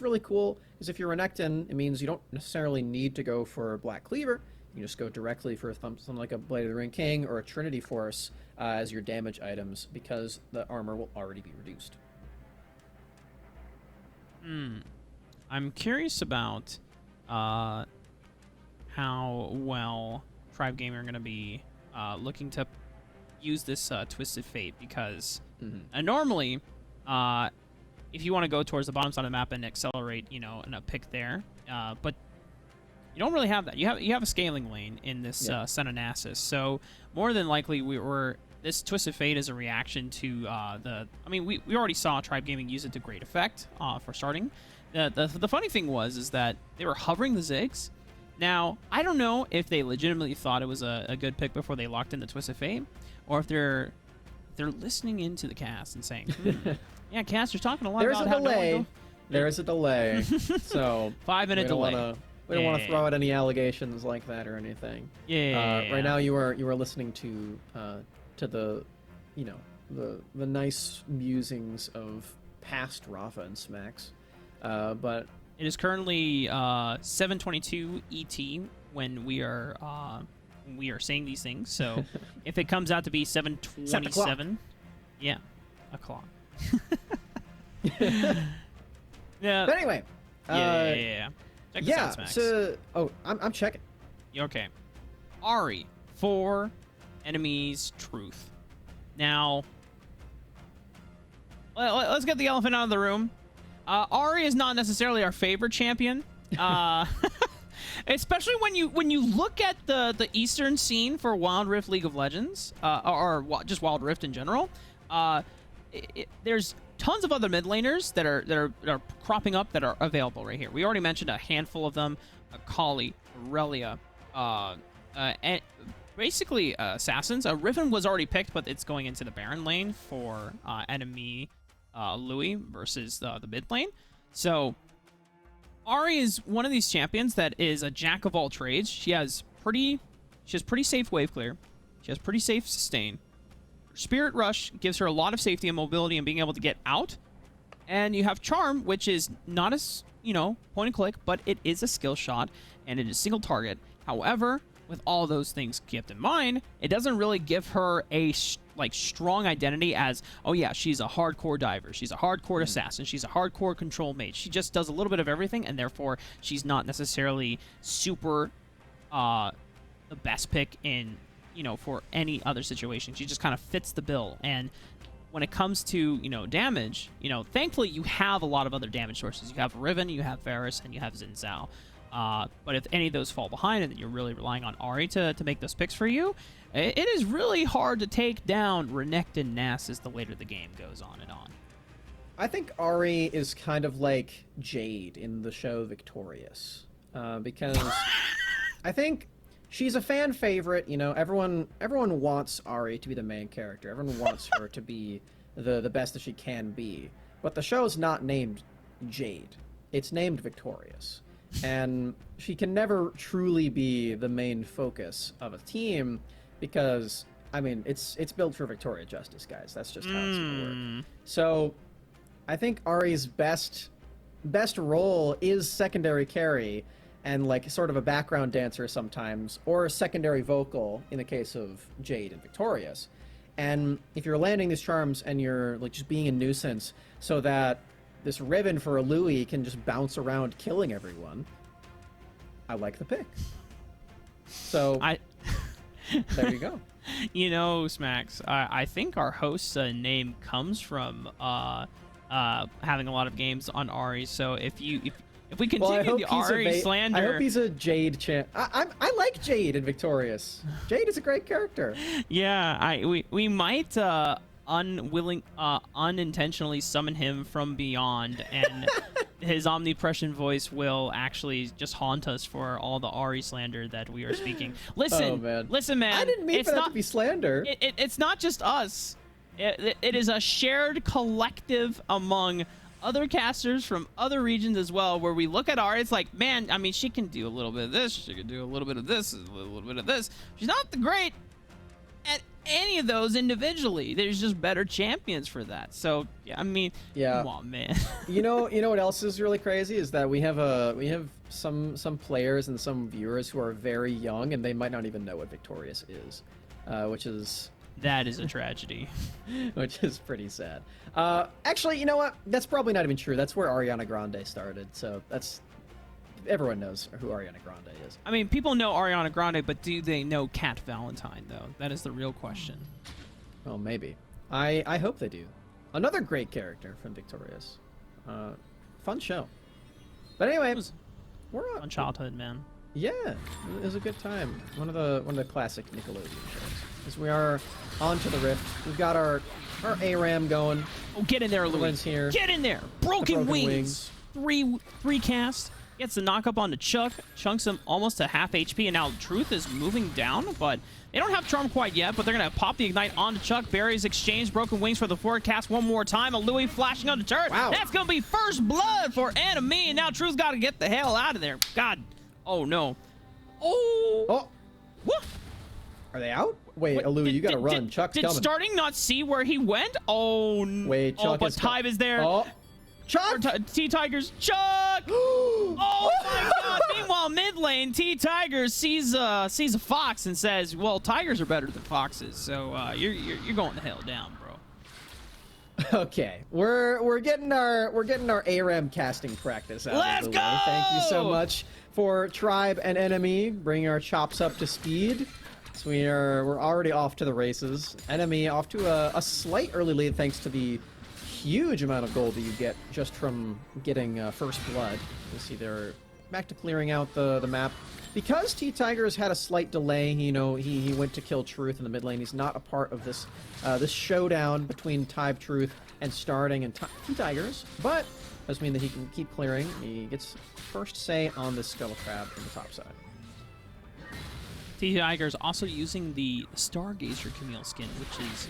really cool, because if you're Renekton, it means you don't necessarily need to go for Black Cleaver. You can just go directly for something like a Blade of the Ring King or a Trinity Force as your damage items, because the armor will already be reduced. I'm curious about how well Tribe Gaming are going to be looking to use this Twisted Fate, because normally, if you want to go towards the bottom side of the map and accelerate, you know, and a pick there, but you don't really have that. You have a scaling lane in this Senna Nasus, so more than likely this Twisted Fate is a reaction to I mean, we already saw Tribe Gaming use it to great effect for starting. The funny thing is that they were hovering the Ziggs. Now, I don't know if they legitimately thought it was a good pick before they locked in the Twisted Fate, or if they're listening into the cast and saying, yeah, cast, you're talking a lot about how There is a delay. So 5-minute delay. We don't want to throw out any allegations like that or anything. Right now you are listening to the, you know, the nice musings of past Rafa and Smacks. But it is currently 7:22 ET when we are saying these things. So if it comes out to be 7:27, yeah, o'clock. Yeah. But anyway. Yeah. Check this out, Smacks. So I'm checking. Okay. Ahri for Enemy's Truth. Now, let's get the elephant out of the room. Ahri is not necessarily our favorite champion, especially when you look at the Eastern scene for Wild Rift League of Legends, or just Wild Rift in general. There's tons of other mid laners that are cropping up that are available right here. We already mentioned a handful of them: Kali, Aurelia, and basically assassins. Riven was already picked, but it's going into the Baron lane for NME. Louis versus the mid lane. So Ahri is one of these champions that is a jack of all trades. She has pretty safe wave clear. She has pretty safe sustain. Spirit Rush gives her a lot of safety and mobility and being able to get out. And you have Charm, which is not as, you know, point and click, but it is a skill shot and it is single target. However, with all those things kept in mind, it doesn't really give her a strong identity as, oh yeah, she's a hardcore diver, she's a hardcore assassin, she's a hardcore control mage. She just does a little bit of everything, and therefore she's not necessarily super the best pick in, you know, for any other situation. She just kind of fits the bill. And when it comes to, you know, damage, you know, thankfully you have a lot of other damage sources. You have Riven, you have Varus, and you have Xin Zhao. But if any of those fall behind and you're really relying on Ahri to make those picks for you, it is really hard to take down Renekton Nasus the later the game goes on and on. I think Ari is kind of like Jade in the show Victorious, because I think she's a fan favorite. You know, everyone wants Ari to be the main character. Everyone wants her to be the best that she can be. But the show's not named Jade. It's named Victorious. And she can never truly be the main focus of a team because, I mean, it's built for Victoria Justice, guys. That's just how it's going to work. So I think Ari's best role is secondary carry and like sort of a background dancer sometimes, or a secondary vocal in the case of Jade and Victorious. And if you're landing these charms and you're like just being a nuisance so that this Riven for a Louis can just bounce around killing everyone, I like the pick. So there you go. You know, Smacks, I think our host's name comes from having a lot of games on Ari. So if we continue the Ari slander, I hope he's a Jade champ. I like Jade in Victorious. Jade is a great character. Yeah, we might unintentionally summon him from beyond, and his omnipresent voice will actually just haunt us for all the Ari slander that we are speaking. Listen, listen, man. I didn't mean for that to be slander. It's not just us. It is a shared collective among other casters from other regions as well, where we look at Ari, it's like, man, I mean, she can do a little bit of this, she can do a little bit of this, a little bit of this. She's not the great at any of those individually. There's just better champions for that. So, yeah, I mean, come on, man. you know what else is really crazy is that we have some players and some viewers who are very young and they might not even know what Victorious is, which is... That is a tragedy. Which is pretty sad. Actually, you know what? That's probably not even true. That's where Ariana Grande started. So everyone knows who Ariana Grande is. I mean, people know Ariana Grande, but do they know Kat Valentine, though? That is the real question. Well, maybe. I hope they do. Another great character from Victorious. Fun show. But anyway, we're on childhood, man. Yeah, it was a good time. One of the classic Nickelodeon shows. As we are on to the Rift, we've got our ARAM going. Oh, get in there, Louis. Here. Get in there. Broken wings. Three cast. Gets the knock up onto Chuck. Chunks him almost to half HP, and now Truth is moving down, but they don't have Charm quite yet, but they're going to pop the Ignite onto Chuck. Barry's exchange. Broken wings for the forward cast one more time. A Louis flashing on the turret. Wow. That's going to be first blood for NME, and now Truth's got to get the hell out of there. God. Oh, no. Oh. What? Are they out? Wait, Alu, you gotta run. Chuck's coming. Did Starting not see where he went? Oh, wait, Chuck but Tybe is there. Oh. Chuck! T-Tigers. Chuck! Oh, my God. Meanwhile, mid lane, T-Tigers sees a fox and says, well, tigers are better than foxes, so you're going the hell down, bro. Okay, we're getting our ARAM casting practice out Let's of the go! way. Thank you so much for Tribe and NME bringing our chops up to speed. So we're already off to the races. NME off to a slight early lead thanks to the huge amount of gold that you get just from getting first blood. You see they're back to clearing out the map. Because T-Tigers had a slight delay, you know, he went to kill Truth in the mid lane. He's not a part of this showdown between Tybe Truth and Starting and T-Tigers, but doesn't mean that he can keep clearing. He gets first say on this Scuttle Crab from the top side. T-Tigers also using the Stargazer Camille skin, which is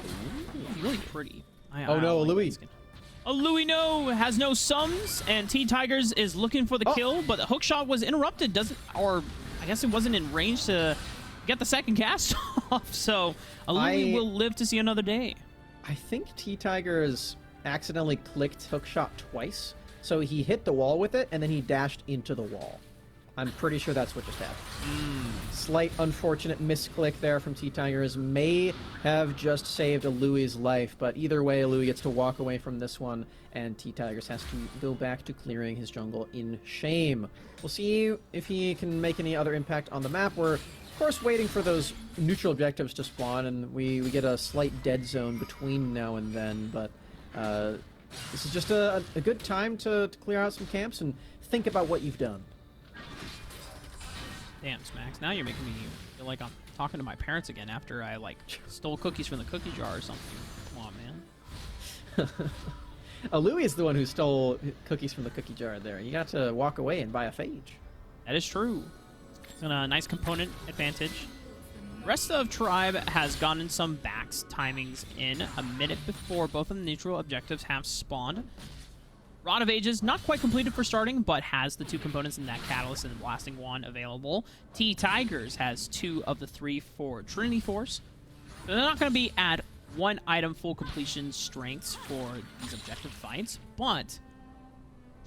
really pretty. Oh no, Louis. Louis has no sums, and T-Tigers is looking for the kill, but the hookshot was interrupted, or I guess it wasn't in range to get the second cast off, so Louis will live to see another day. I think T-Tigers accidentally clicked hookshot twice, so he hit the wall with it, and then he dashed into the wall. I'm pretty sure that's what just happened. Slight unfortunate misclick there from T-Tigers. May have just saved a Louis' life, but either way, Louis gets to walk away from this one, and T-Tigers has to go back to clearing his jungle in shame. We'll see if he can make any other impact on the map. We're, of course, waiting for those neutral objectives to spawn, and we get a slight dead zone between now and then, but this is just a good time to clear out some camps and think about what you've done. Damn, Smacks, now you're making me feel like I'm talking to my parents again after I, like, stole cookies from the cookie jar or something. Come on, man. Louis is the one who stole cookies from the cookie jar there. You got to walk away and buy a phage. That is true. It's a nice component advantage. The rest of Tribe has gotten some backs timings in a minute before both of the neutral objectives have spawned. Rod of Ages, not quite completed for starting, but has the 2 components in that Catalyst and Blasting Wand available. T-Tigers has 2 of the 3 for Trinity Force. So they're not going to be at 1 item full completion strengths for these objective fights, but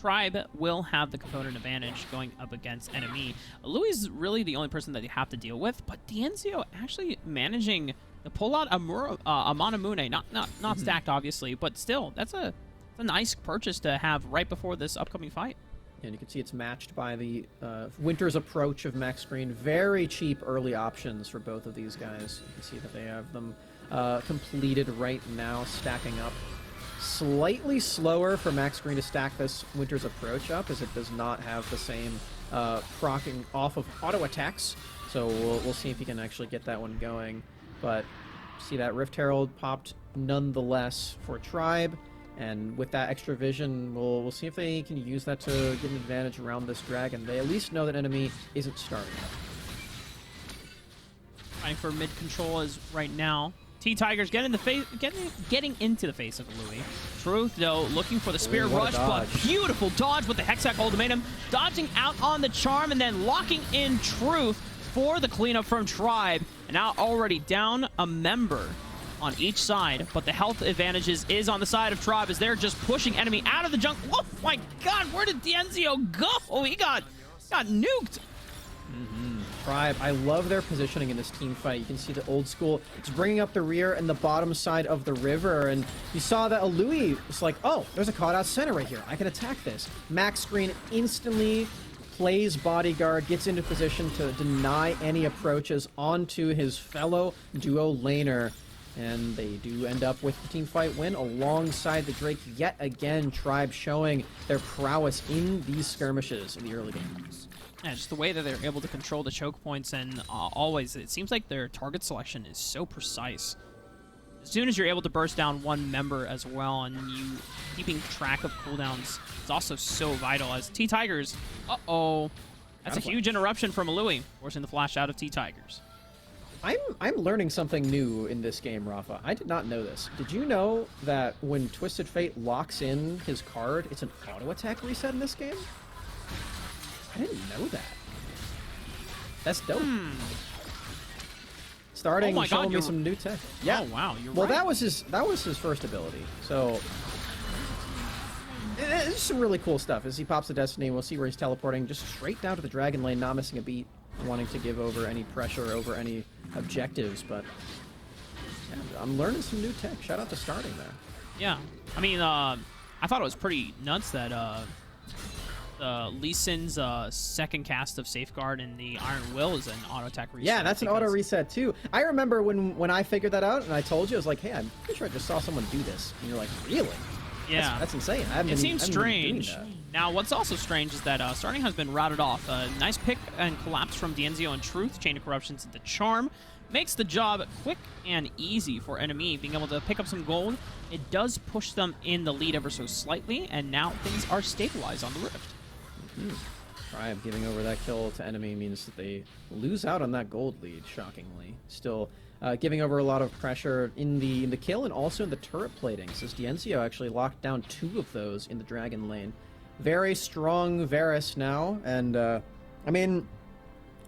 Tribe will have the component advantage going up against NME. Louis is really the only person that you have to deal with, but Dienzio actually managing to pull out a Manamune, not stacked obviously, but still, that's a nice purchase to have right before this upcoming fight. And you can see it's matched by the Winter's Approach of Max Green. Very cheap early options for both of these guys. You can see that they have them completed right now, stacking up. Slightly slower for Max Green to stack this Winter's Approach up, as it does not have the same proccing off of auto attacks. So we'll see if he can actually get that one going. But see that Rift Herald popped nonetheless for Tribe. And with that extra vision, we'll see if they can use that to get an advantage around this dragon. They at least know that NME isn't starting up. Fighting for mid control is right now. T-Tigers getting into the face of Louis. Truth, though, looking for the Spirit Rush, but beautiful dodge with the Hexac Ultimatum. Dodging out on the Charm and then locking in Truth for the cleanup from Tribe. And now already down a member on each side, but the health advantages is on the side of Tribe as they're just pushing enemy out of the jungle. Oh my god, where did Dienzio go? Oh, he got nuked. Tribe, I love their positioning in this team fight. You can see the old school. It's bringing up the rear and the bottom side of the river, and you saw that Louis was like, oh, there's a caught out center right here. I can attack this. Max Green instantly plays bodyguard, gets into position to deny any approaches onto his fellow duo laner. And they do end up with the team fight win alongside the Drake. Yet again, Tribe showing their prowess in these skirmishes in the early games. Yeah, just the way that they're able to control the choke points, and always, it seems like their target selection is so precise. As soon as you're able to burst down one member as well, and you keeping track of cooldowns is also so vital. As T-Tigers, that's a huge interruption from Louis, forcing the flash out of T-Tigers. I'm learning something new in this game, Rafa. I did not know this. Did you know that when Twisted Fate locks in his card, it's an auto attack reset in this game? I didn't know that. That's dope. Starting showing me some new tech. Yeah. Oh wow, you're well, right. that was his first ability. So it's some really cool stuff. As he pops the Destiny, we'll see where he's teleporting just straight down to the Dragon Lane, not missing a beat, wanting to give over any pressure over any objectives. But yeah, I'm learning some new tech. Shout out to Starting there. Yeah, I mean, I thought it was pretty nuts that Lee Sin's second cast of Safeguard and the Iron Will is an auto attack reset. Yeah, that's an auto reset too. I remember when I figured that out and I told you, I was like, hey, I'm pretty sure I just saw someone do this. And you're like, really? Yeah. That's insane. It seems strange. Now, what's also strange is that Starting has been routed off. A nice pick and collapse from Dienzio and Truth. Chain of Corruptions into Charm. Makes the job quick and easy for NME, being able to pick up some gold. It does push them in the lead ever so slightly, and now things are stabilized on the Rift. Tribe giving over that kill to NME means that they lose out on that gold lead, shockingly. Still giving over a lot of pressure in the kill and also in the turret platings, as Dienzio actually locked down 2 of those in the Dragon Lane. Very strong Varus now, and I mean,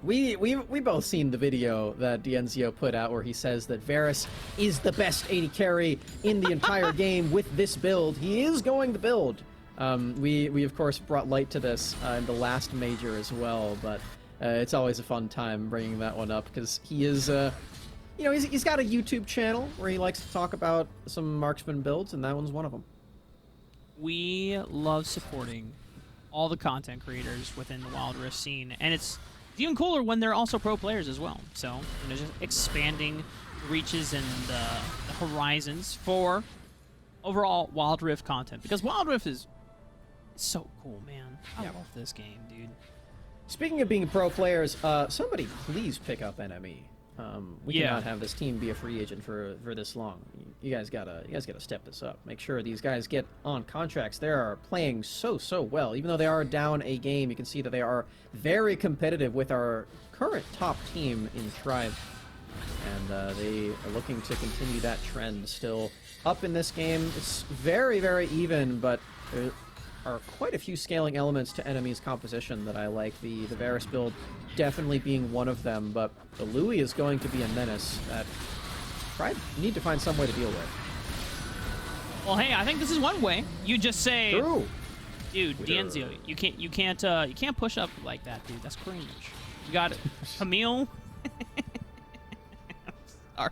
we both seen the video that Dienzio put out where he says that Varus is the best AD carry in the entire game with this build. He is going to build. We of course brought light to this in the last major as well, but it's always a fun time bringing that one up because he is, you know, he's got a YouTube channel where he likes to talk about some marksman builds, and that one's one of them. We love supporting all the content creators within the Wild Rift scene, and it's even cooler when they're also pro players as well. So, you know, just expanding reaches and the horizons for overall Wild Rift content, because Wild Rift is so cool, man. I love this game, dude. Speaking of being pro players, somebody please pick up NME. We cannot have this team be a free agent for this long. You guys gotta step this up. Make sure these guys get on contracts. They are playing so well. Even though they are down a game, you can see that they are very competitive with our current top team in Tribe. And they are looking to continue that trend. Still up in this game. It's very even, but there are quite a few scaling elements to NME's composition that I like. The Varus build definitely being one of them, but the Louis is going to be a menace that Tribe need to find some way to deal with. Well, hey, I think this is one way. You just say, True. Dude, D'Enzio, you can't push up like that, dude. That's cringe. You got Camille. Sorry.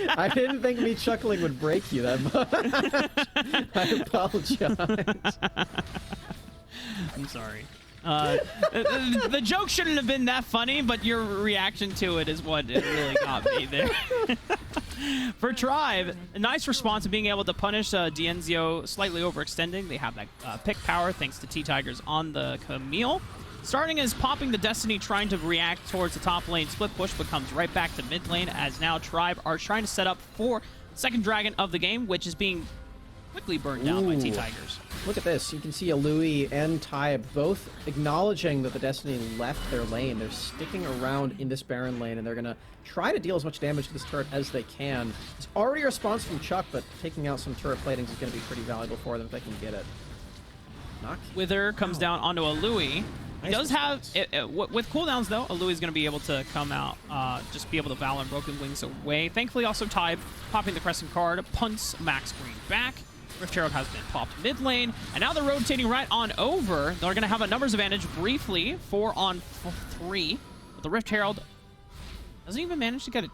I didn't think me chuckling would break you that much. I apologize. I'm sorry. The joke shouldn't have been that funny, but your reaction to it is what it really got me there. For Tribe, a nice response of being able to punish D'Enzio slightly overextending. They have that pick power thanks to T-Tigers on the Camille. Starting as popping the Destiny, trying to react towards the top lane split push, but comes right back to mid lane as now Tribe are trying to set up for second dragon of the game, which is being quickly burned down by T-Tigers. Look at this. You can see Louis and Tybe both acknowledging that the Destiny left their lane. They're sticking around in this Baron lane, and they're going to try to deal as much damage to this turret as they can. It's already a response from Chuck, but taking out some turret platings is going to be pretty valuable for them if they can get it. Knock. Wither comes down onto a Louis. He Nice does have, with cooldowns though, a Louis is going to be able to come out, just be able to Valor and Broken Wings away. Thankfully also Tybe popping the Crescent card, punts Max Green back. Rift Herald has been popped mid lane, and now they're rotating right on over. They're going to have a numbers advantage briefly, 4-on-3. But the Rift Herald doesn't even manage to get it.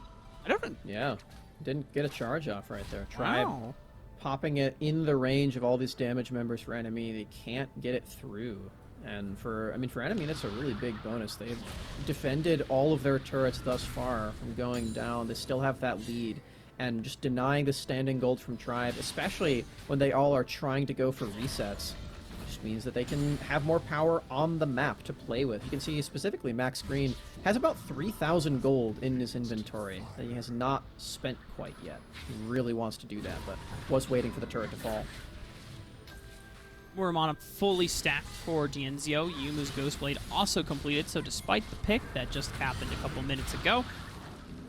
Yeah, didn't get a charge off right there. Tribe Wow. popping it in the range of all these damage members for enemy. They can't get it through. And for enemy, that's a really big bonus. They've defended all of their turrets thus far from going down. They still have that lead. And just denying the standing gold from Tribe, especially when they all are trying to go for resets, just means that they can have more power on the map to play with. You can see specifically Max Green has about 3,000 gold in his inventory that he has not spent quite yet. He really wants to do that, but was waiting for the turret to fall. Muramana fully stacked for D'Enzio. Yumu's Ghostblade also completed, so despite the pick that just happened a couple minutes ago,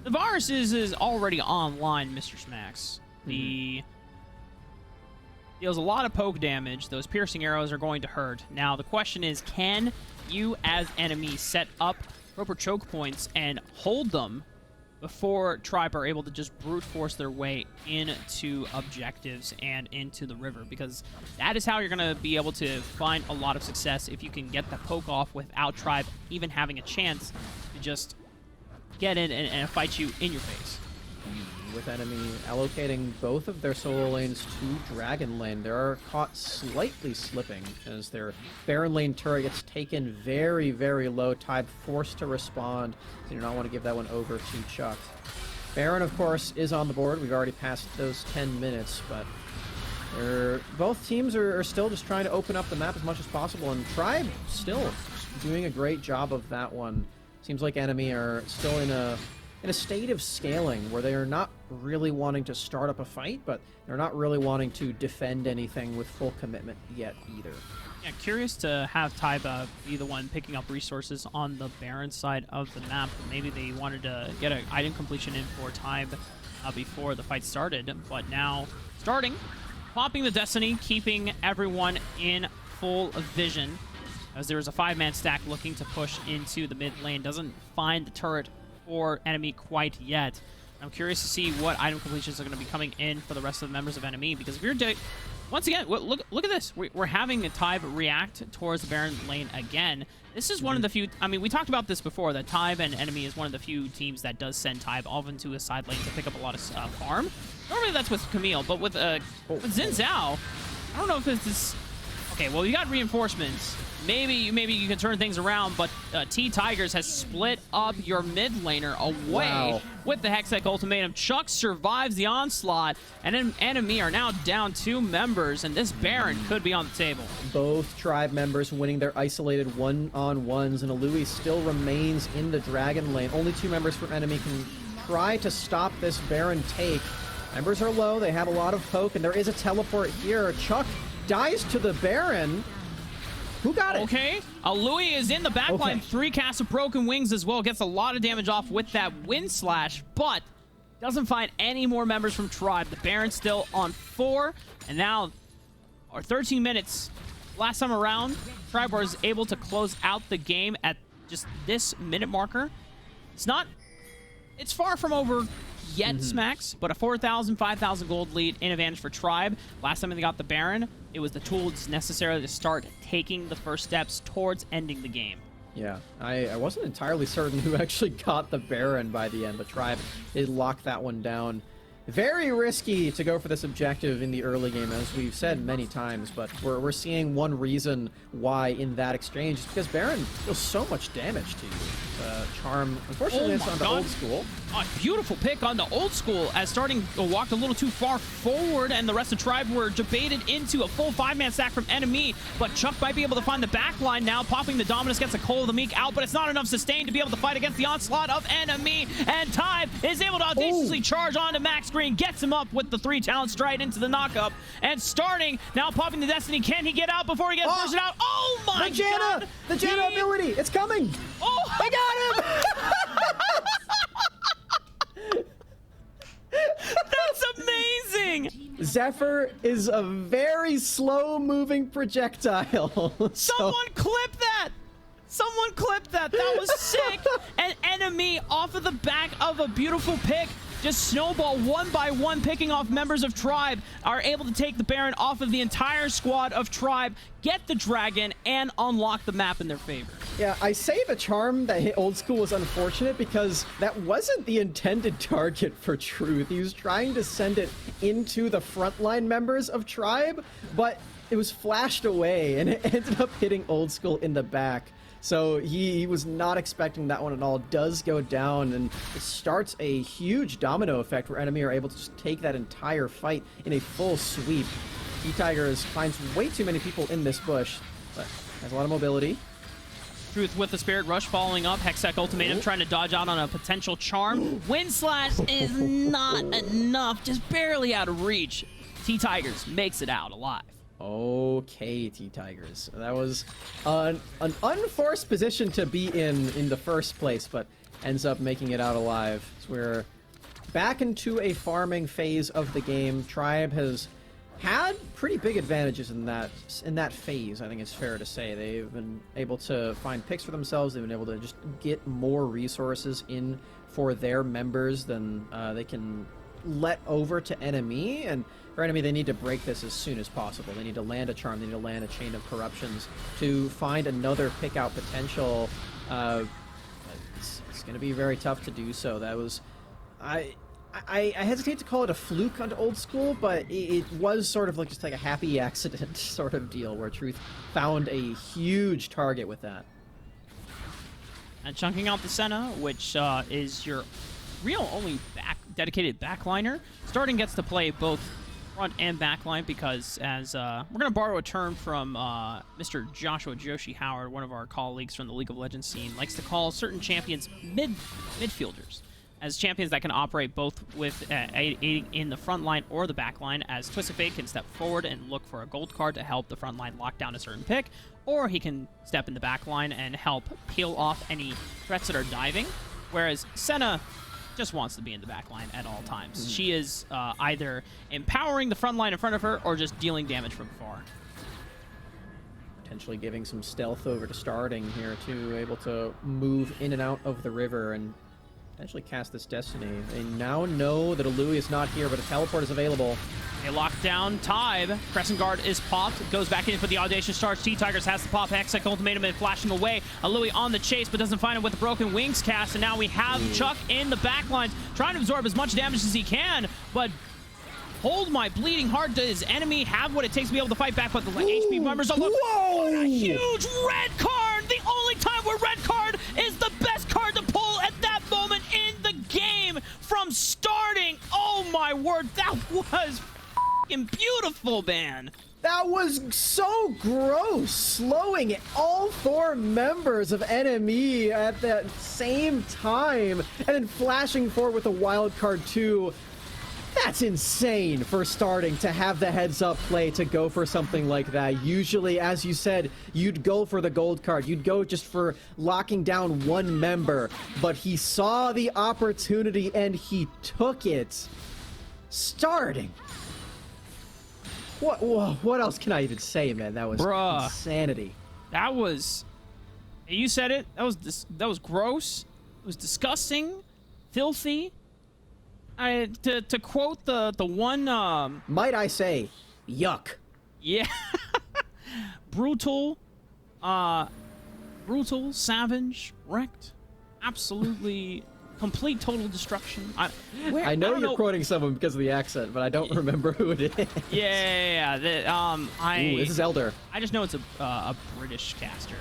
the Varus is already online, Mr. Smacks. The deals a lot of poke damage. Those piercing arrows are going to hurt. Now, the question is, can you as enemy set up proper choke points and hold them before Tribe are able to just brute force their way into objectives and into the river? Because that is how you're going to be able to find a lot of success if you can get the poke off without Tribe even having a chance to just get in and fight you in your face. With enemy allocating both of their solo lanes to Dragon Lane, they are caught slightly slipping as their Baron Lane turret gets taken very low. Tybe forced to respond. They do not want to give that one over to Chuck. Baron, of course, is on the board. We've already passed those 10 minutes, but both teams are still just trying to open up the map as much as possible, and Tribe still doing a great job of that one. Seems like enemy are still in a state of scaling where they are not really wanting to start up a fight, but they're not really wanting to defend anything with full commitment yet either. Yeah, curious to have Tyba be the one picking up resources on the Baron side of the map. Maybe they wanted to get an item completion in for Tybe before the fight started, but now starting, popping the Destiny, keeping everyone in full vision. As there is a 5-man stack looking to push into the mid lane. Doesn't find the turret or enemy quite yet. I'm curious to see what item completions are going to be coming in for the rest of the members of NME, because if you're once again, look at this. We're having a Tybe react towards the Baron lane again. This is one of the few. I mean, we talked about this before, that Tybe and NME is one of the few teams that does send Tybe off into a side lane to pick up a lot of farm. Normally that's with Camille, but with Xin Zhao, I don't know if this is a Okay, well, you got reinforcements. Maybe you can turn things around, but T-Tigers has split up your mid laner away with the Hextech Ultimatum. Chuck survives the onslaught, and then NME are now down 2 members, and this Baron could be on the table. Both tribe members winning their isolated one-on-ones, and Alui still remains in the Dragon lane. Only 2 members from NME can try to stop this Baron take. Members are low, they have a lot of poke, and there is a teleport here. Chuck dies to the Baron. Who got it? Okay, Alui is in the backline. Okay. 3 casts of Broken Wings as well. Gets a lot of damage off with that Wind Slash, but doesn't find any more members from Tribe. The Baron's still on 4, and now our 13 minutes. Last time around, Tribe was able to close out the game at just this minute marker. It's far from over yet, Smacks, but a 4,000, 5,000 gold lead in advantage for Tribe. Last time they got the Baron, it was the tools necessary to start taking the first steps towards ending the game. Yeah, I wasn't entirely certain who actually got the Baron by the end, but Tribe did lock that one down. Very risky to go for this objective in the early game, as we've said many times, but we're seeing one reason why in that exchange is because Baron deals so much damage to you. Charm, unfortunately, it's on the old school. A beautiful pick on the old school, as starting walked a little too far forward, and the rest of Tribe were debated into a full 5-man stack from NME, but Chuck might be able to find the back line now, popping the Dominus, gets a Call of the Meek out, but it's not enough sustain to be able to fight against the onslaught of NME, and Tribe is able to audaciously charge onto Max Green, gets him up with the 3 talent stride into the knockup, and starting, now popping the Destiny. Can he get out before he gets bursted out? Oh my god! The Janna ability, it's coming! Oh, I got him! That's amazing! Zephyr is a very slow-moving projectile. Someone clip that! Someone clip that! That was sick! And NME, off of the back of a beautiful pick, just snowball 1 by 1, picking off members of Tribe, are able to take the Baron off of the entire squad of Tribe, get the Dragon, and unlock the map in their favor. Yeah, I say the charm that hit old school was unfortunate because that wasn't the intended target for Truth. He was trying to send it into the frontline members of Tribe, but it was flashed away, and it ended up hitting old school in the back. So he was not expecting that one at all. Does go down, and it starts a huge domino effect where NME are able to just take that entire fight in a full sweep. T-Tigers finds way too many people in this bush, but has a lot of mobility. Truth with the Spirit Rush following up. Hextech Ultimatum trying to dodge out on a potential charm. Wind Slash is not enough, just barely out of reach. T-Tigers makes it out alive. Okay, T-Tigers. That was an unforced position to be in the first place, but ends up making it out alive. So we're back into a farming phase of the game. Tribe has had pretty big advantages in that phase, I think it's fair to say. They've been able to find picks for themselves. They've been able to just get more resources in for their members than they can let over to NME, and for NME they need to break this as soon as possible. They need to land a charm, they need to land a chain of corruptions to find another pick out potential. It's going to be very tough to do so. That was I hesitate to call it a fluke on old school, but it was sort of like just like a happy accident sort of deal where Truth found a huge target with that. And chunking out the Senna, which is your real only dedicated backliner. Starting gets to play both front and backline because, as we're going to borrow a term from Mr. Joshua Joshi Howard, one of our colleagues from the League of Legends scene, likes to call certain champions midfielders, as champions that can operate both with aiding in the front line or the back line, as Twisted Fate can step forward and look for a gold card to help the front line lock down a certain pick, or he can step in the back line and help peel off any threats that are diving, whereas Senna just wants to be in the back line at all times. She is either empowering the front line in front of her or just dealing damage from far. Potentially giving some stealth over to starting here too, able to move in and out of the river and potentially cast this Destiny. They now know that Alui is not here, but a teleport is available. They lock down Tybe. Crescent Guard is popped. Goes back in for the Audacious Charge. T-Tigers has the pop. Hextech Ultimatum and flashing away. Alui on the chase, but doesn't find him with the Broken Wings cast. And now we have Chuck in the backlines, trying to absorb as much damage as he can, but hold my bleeding heart. Does NME have what it takes to be able to fight back? But the HP numbers are low. What a huge red card! The only time where red card is the best card to pull at that moment in the game from starting. Oh my word, that was f***ing beautiful, man. That was so gross, slowing all 4 members of NME at that same time, and then flashing forward with a wild card too. That's insane for starting to have the heads-up play to go for something like that. Usually, as you said, you'd go for the gold card. You'd go just for locking down 1 member, but he saw the opportunity and he took it. Starting. What else can I even say, man? That was insanity. That was, you said it. That was gross. It was disgusting, filthy. To quote the one. Might I say, yuck. Yeah. brutal, savage, wrecked, absolutely. Complete total destruction. I know you're quoting someone because of the accent, but I don't remember who it is. Yeah. Ooh, this is Elder. I just know it's a British caster,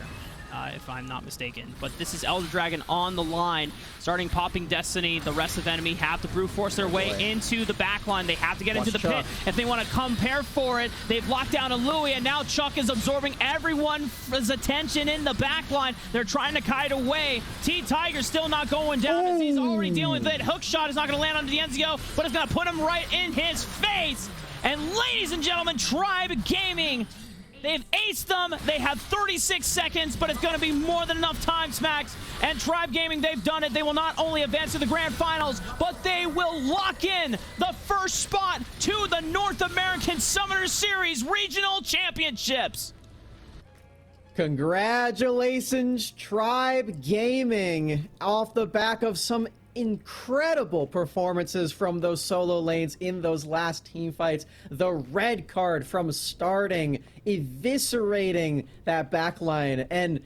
if I'm not mistaken. But this is Elder Dragon on the line, starting popping Destiny. The rest of NME have to brute force their way into the backline. They have to get into the pit if they want to compare for it. They've locked down a Louis, and now Chuck is absorbing everyone's attention in the backline. They're trying to kite away. T-Tiger's still not going down as he's already dealing with it. Hook shot is not going to land on D'Enzio, but it's going to put him right in his face. And ladies and gentlemen, Tribe Gaming, they've aced them. They have 36 seconds, but it's going to be more than enough time, Smacks. And Tribe Gaming, they've done it. They will not only advance to the grand finals, but they will lock in the first spot to the North American Summoner Series Regional Championships. Congratulations, Tribe Gaming, off the back of some incredible performances from those solo lanes in those last team fights. The red card from starting, eviscerating that backline, and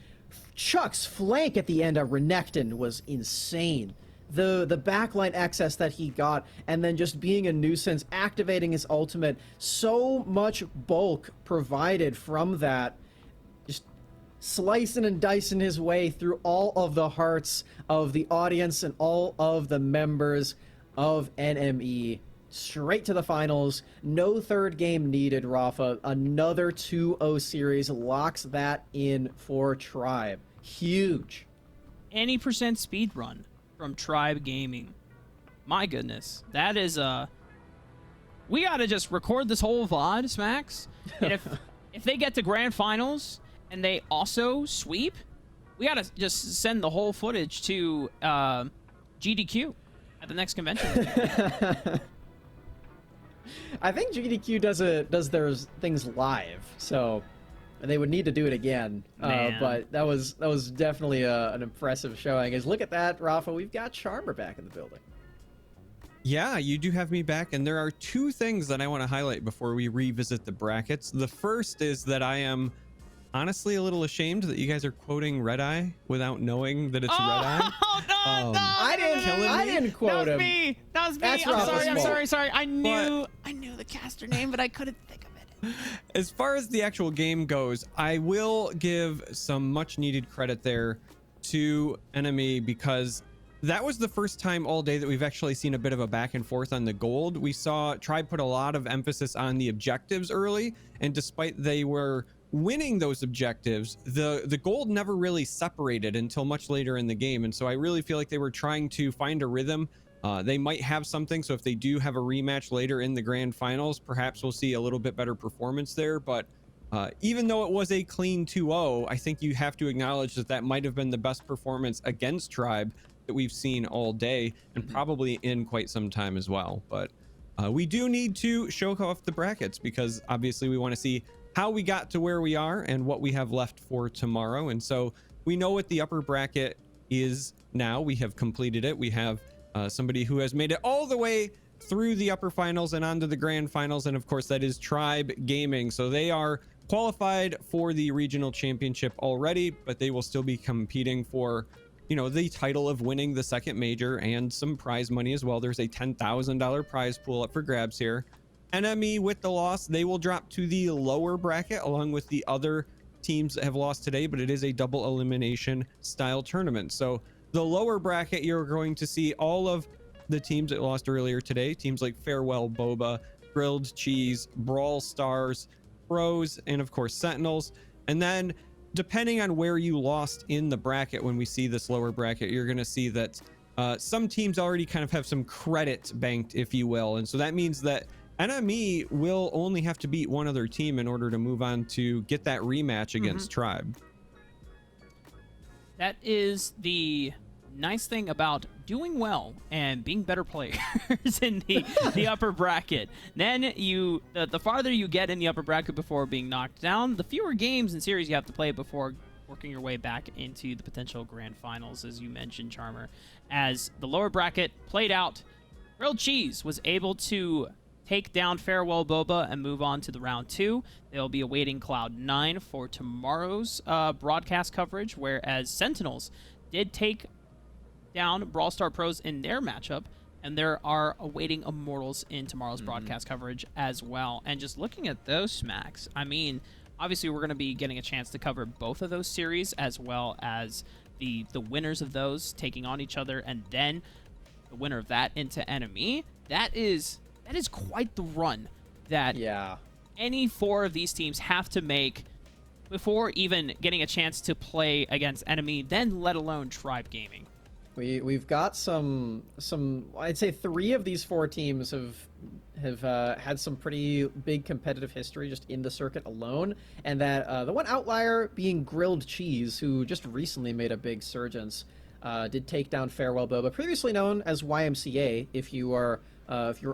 Chuck's flank at the end of Renekton was insane. The backline access that he got, and then just being a nuisance, activating his ultimate, so much bulk provided from that. Slicing and dicing his way through all of the hearts of the audience and all of the members of NME. Straight to the finals. No third game needed, Rafa. Another 2-0 series locks that in for Tribe. Huge. Any percent speed run from Tribe Gaming. My goodness. That is we gotta just record this whole VOD, Smacks. And if they get to grand finals and they also sweep, we gotta just send the whole footage to GDQ at the next convention. I think GDQ does their things live, so they would need to do it again. But that was definitely an impressive showing. Look at that, Rafa. We've got Charmer back in the building. Yeah, you do have me back, and there are 2 things that I want to highlight before we revisit the brackets. The first is that I am honestly a little ashamed that you guys are quoting Red Eye without knowing that it's Red Eye. Oh, no, I didn't quote him. That was me. That's I'm sorry. I knew the caster name, but I couldn't think of it. As far as the actual game goes, I will give some much needed credit there to NME, because that was the first time all day that we've actually seen a bit of a back and forth on the gold. We saw Tribe put a lot of emphasis on the objectives early, and despite they were winning those objectives, the gold never really separated until much later in the game. And so I really feel like they were trying to find a rhythm. They might have something, so if they do have a rematch later in the grand finals, perhaps we'll see a little bit better performance there. But even though it was a clean 2-0, I think you have to acknowledge that that might have been the best performance against Tribe that we've seen all day, and probably in quite some time as well. But we do need to show off the brackets, because obviously we want to see how we got to where we are and what we have left for tomorrow. And so we know what the upper bracket is now. We have completed it. We have somebody who has made it all the way through the upper finals and onto the grand finals, and of course that is Tribe Gaming. So they are qualified for the regional championship already, but they will still be competing for, you know, the title of winning the second major and some prize money as well. There's a $10,000 prize pool up for grabs here. NME with the loss, they will drop to the lower bracket along with the other teams that have lost today, but it is a double elimination style tournament. So the lower bracket, you're going to see all of the teams that lost earlier today, teams like Farewell Boba, Grilled Cheese, Brawl Stars, Pros, and of course Sentinels. And then depending on where you lost in the bracket, when we see this lower bracket, you're going to see that some teams already kind of have some credit banked, if you will. And so that means that NME will only have to beat one other team in order to move on to get that rematch against Tribe. That is the nice thing about doing well and being better players in the upper bracket. Then the farther you get in the upper bracket before being knocked down, the fewer games and series you have to play before working your way back into the potential grand finals, as you mentioned, Charmer. As the lower bracket played out, Grilled Cheese was able to take down Farewell Boba and move on to the round 2. They'll be awaiting Cloud9 for tomorrow's broadcast coverage, whereas Sentinels did take down Brawl Star Pros in their matchup, and there are awaiting Immortals in tomorrow's broadcast coverage as well. And just looking at those smacks, I mean, obviously we're going to be getting a chance to cover both of those series, as well as the winners of those taking on each other, and then the winner of that into NME. That is quite the run that any 4 of these teams have to make before even getting a chance to play against NME, then let alone Tribe Gaming. We've got some I'd say 3 of these 4 teams have had some pretty big competitive history just in the circuit alone, and that the one outlier being Grilled Cheese, who just recently made a big surgence, did take down Farewell Boba, previously known as YMCA. If you're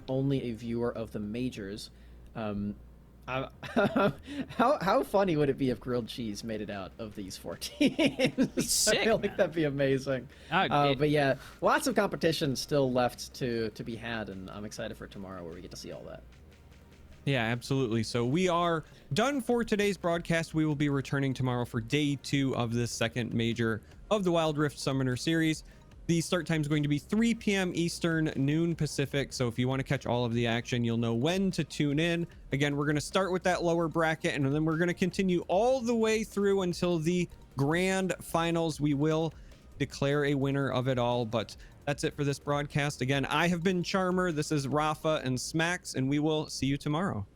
only a viewer of the majors. How funny would it be if Grilled Cheese made it out of these 4 teams? Sick, I feel like that'd be amazing. But yeah, lots of competition still left to be had, and I'm excited for tomorrow where we get to see all that. Yeah, absolutely. So we are done for today's broadcast. We will be returning tomorrow for day 2 of this second major of the Wild Rift Summoner Series. The start time is going to be 3 p.m. Eastern, noon Pacific. So if you want to catch all of the action, you'll know when to tune in. Again, we're going to start with that lower bracket, and then we're going to continue all the way through until the grand finals. We will declare a winner of it all, but that's it for this broadcast. Again, I have been Charmer. This is Rafa and Smacks, and we will see you tomorrow.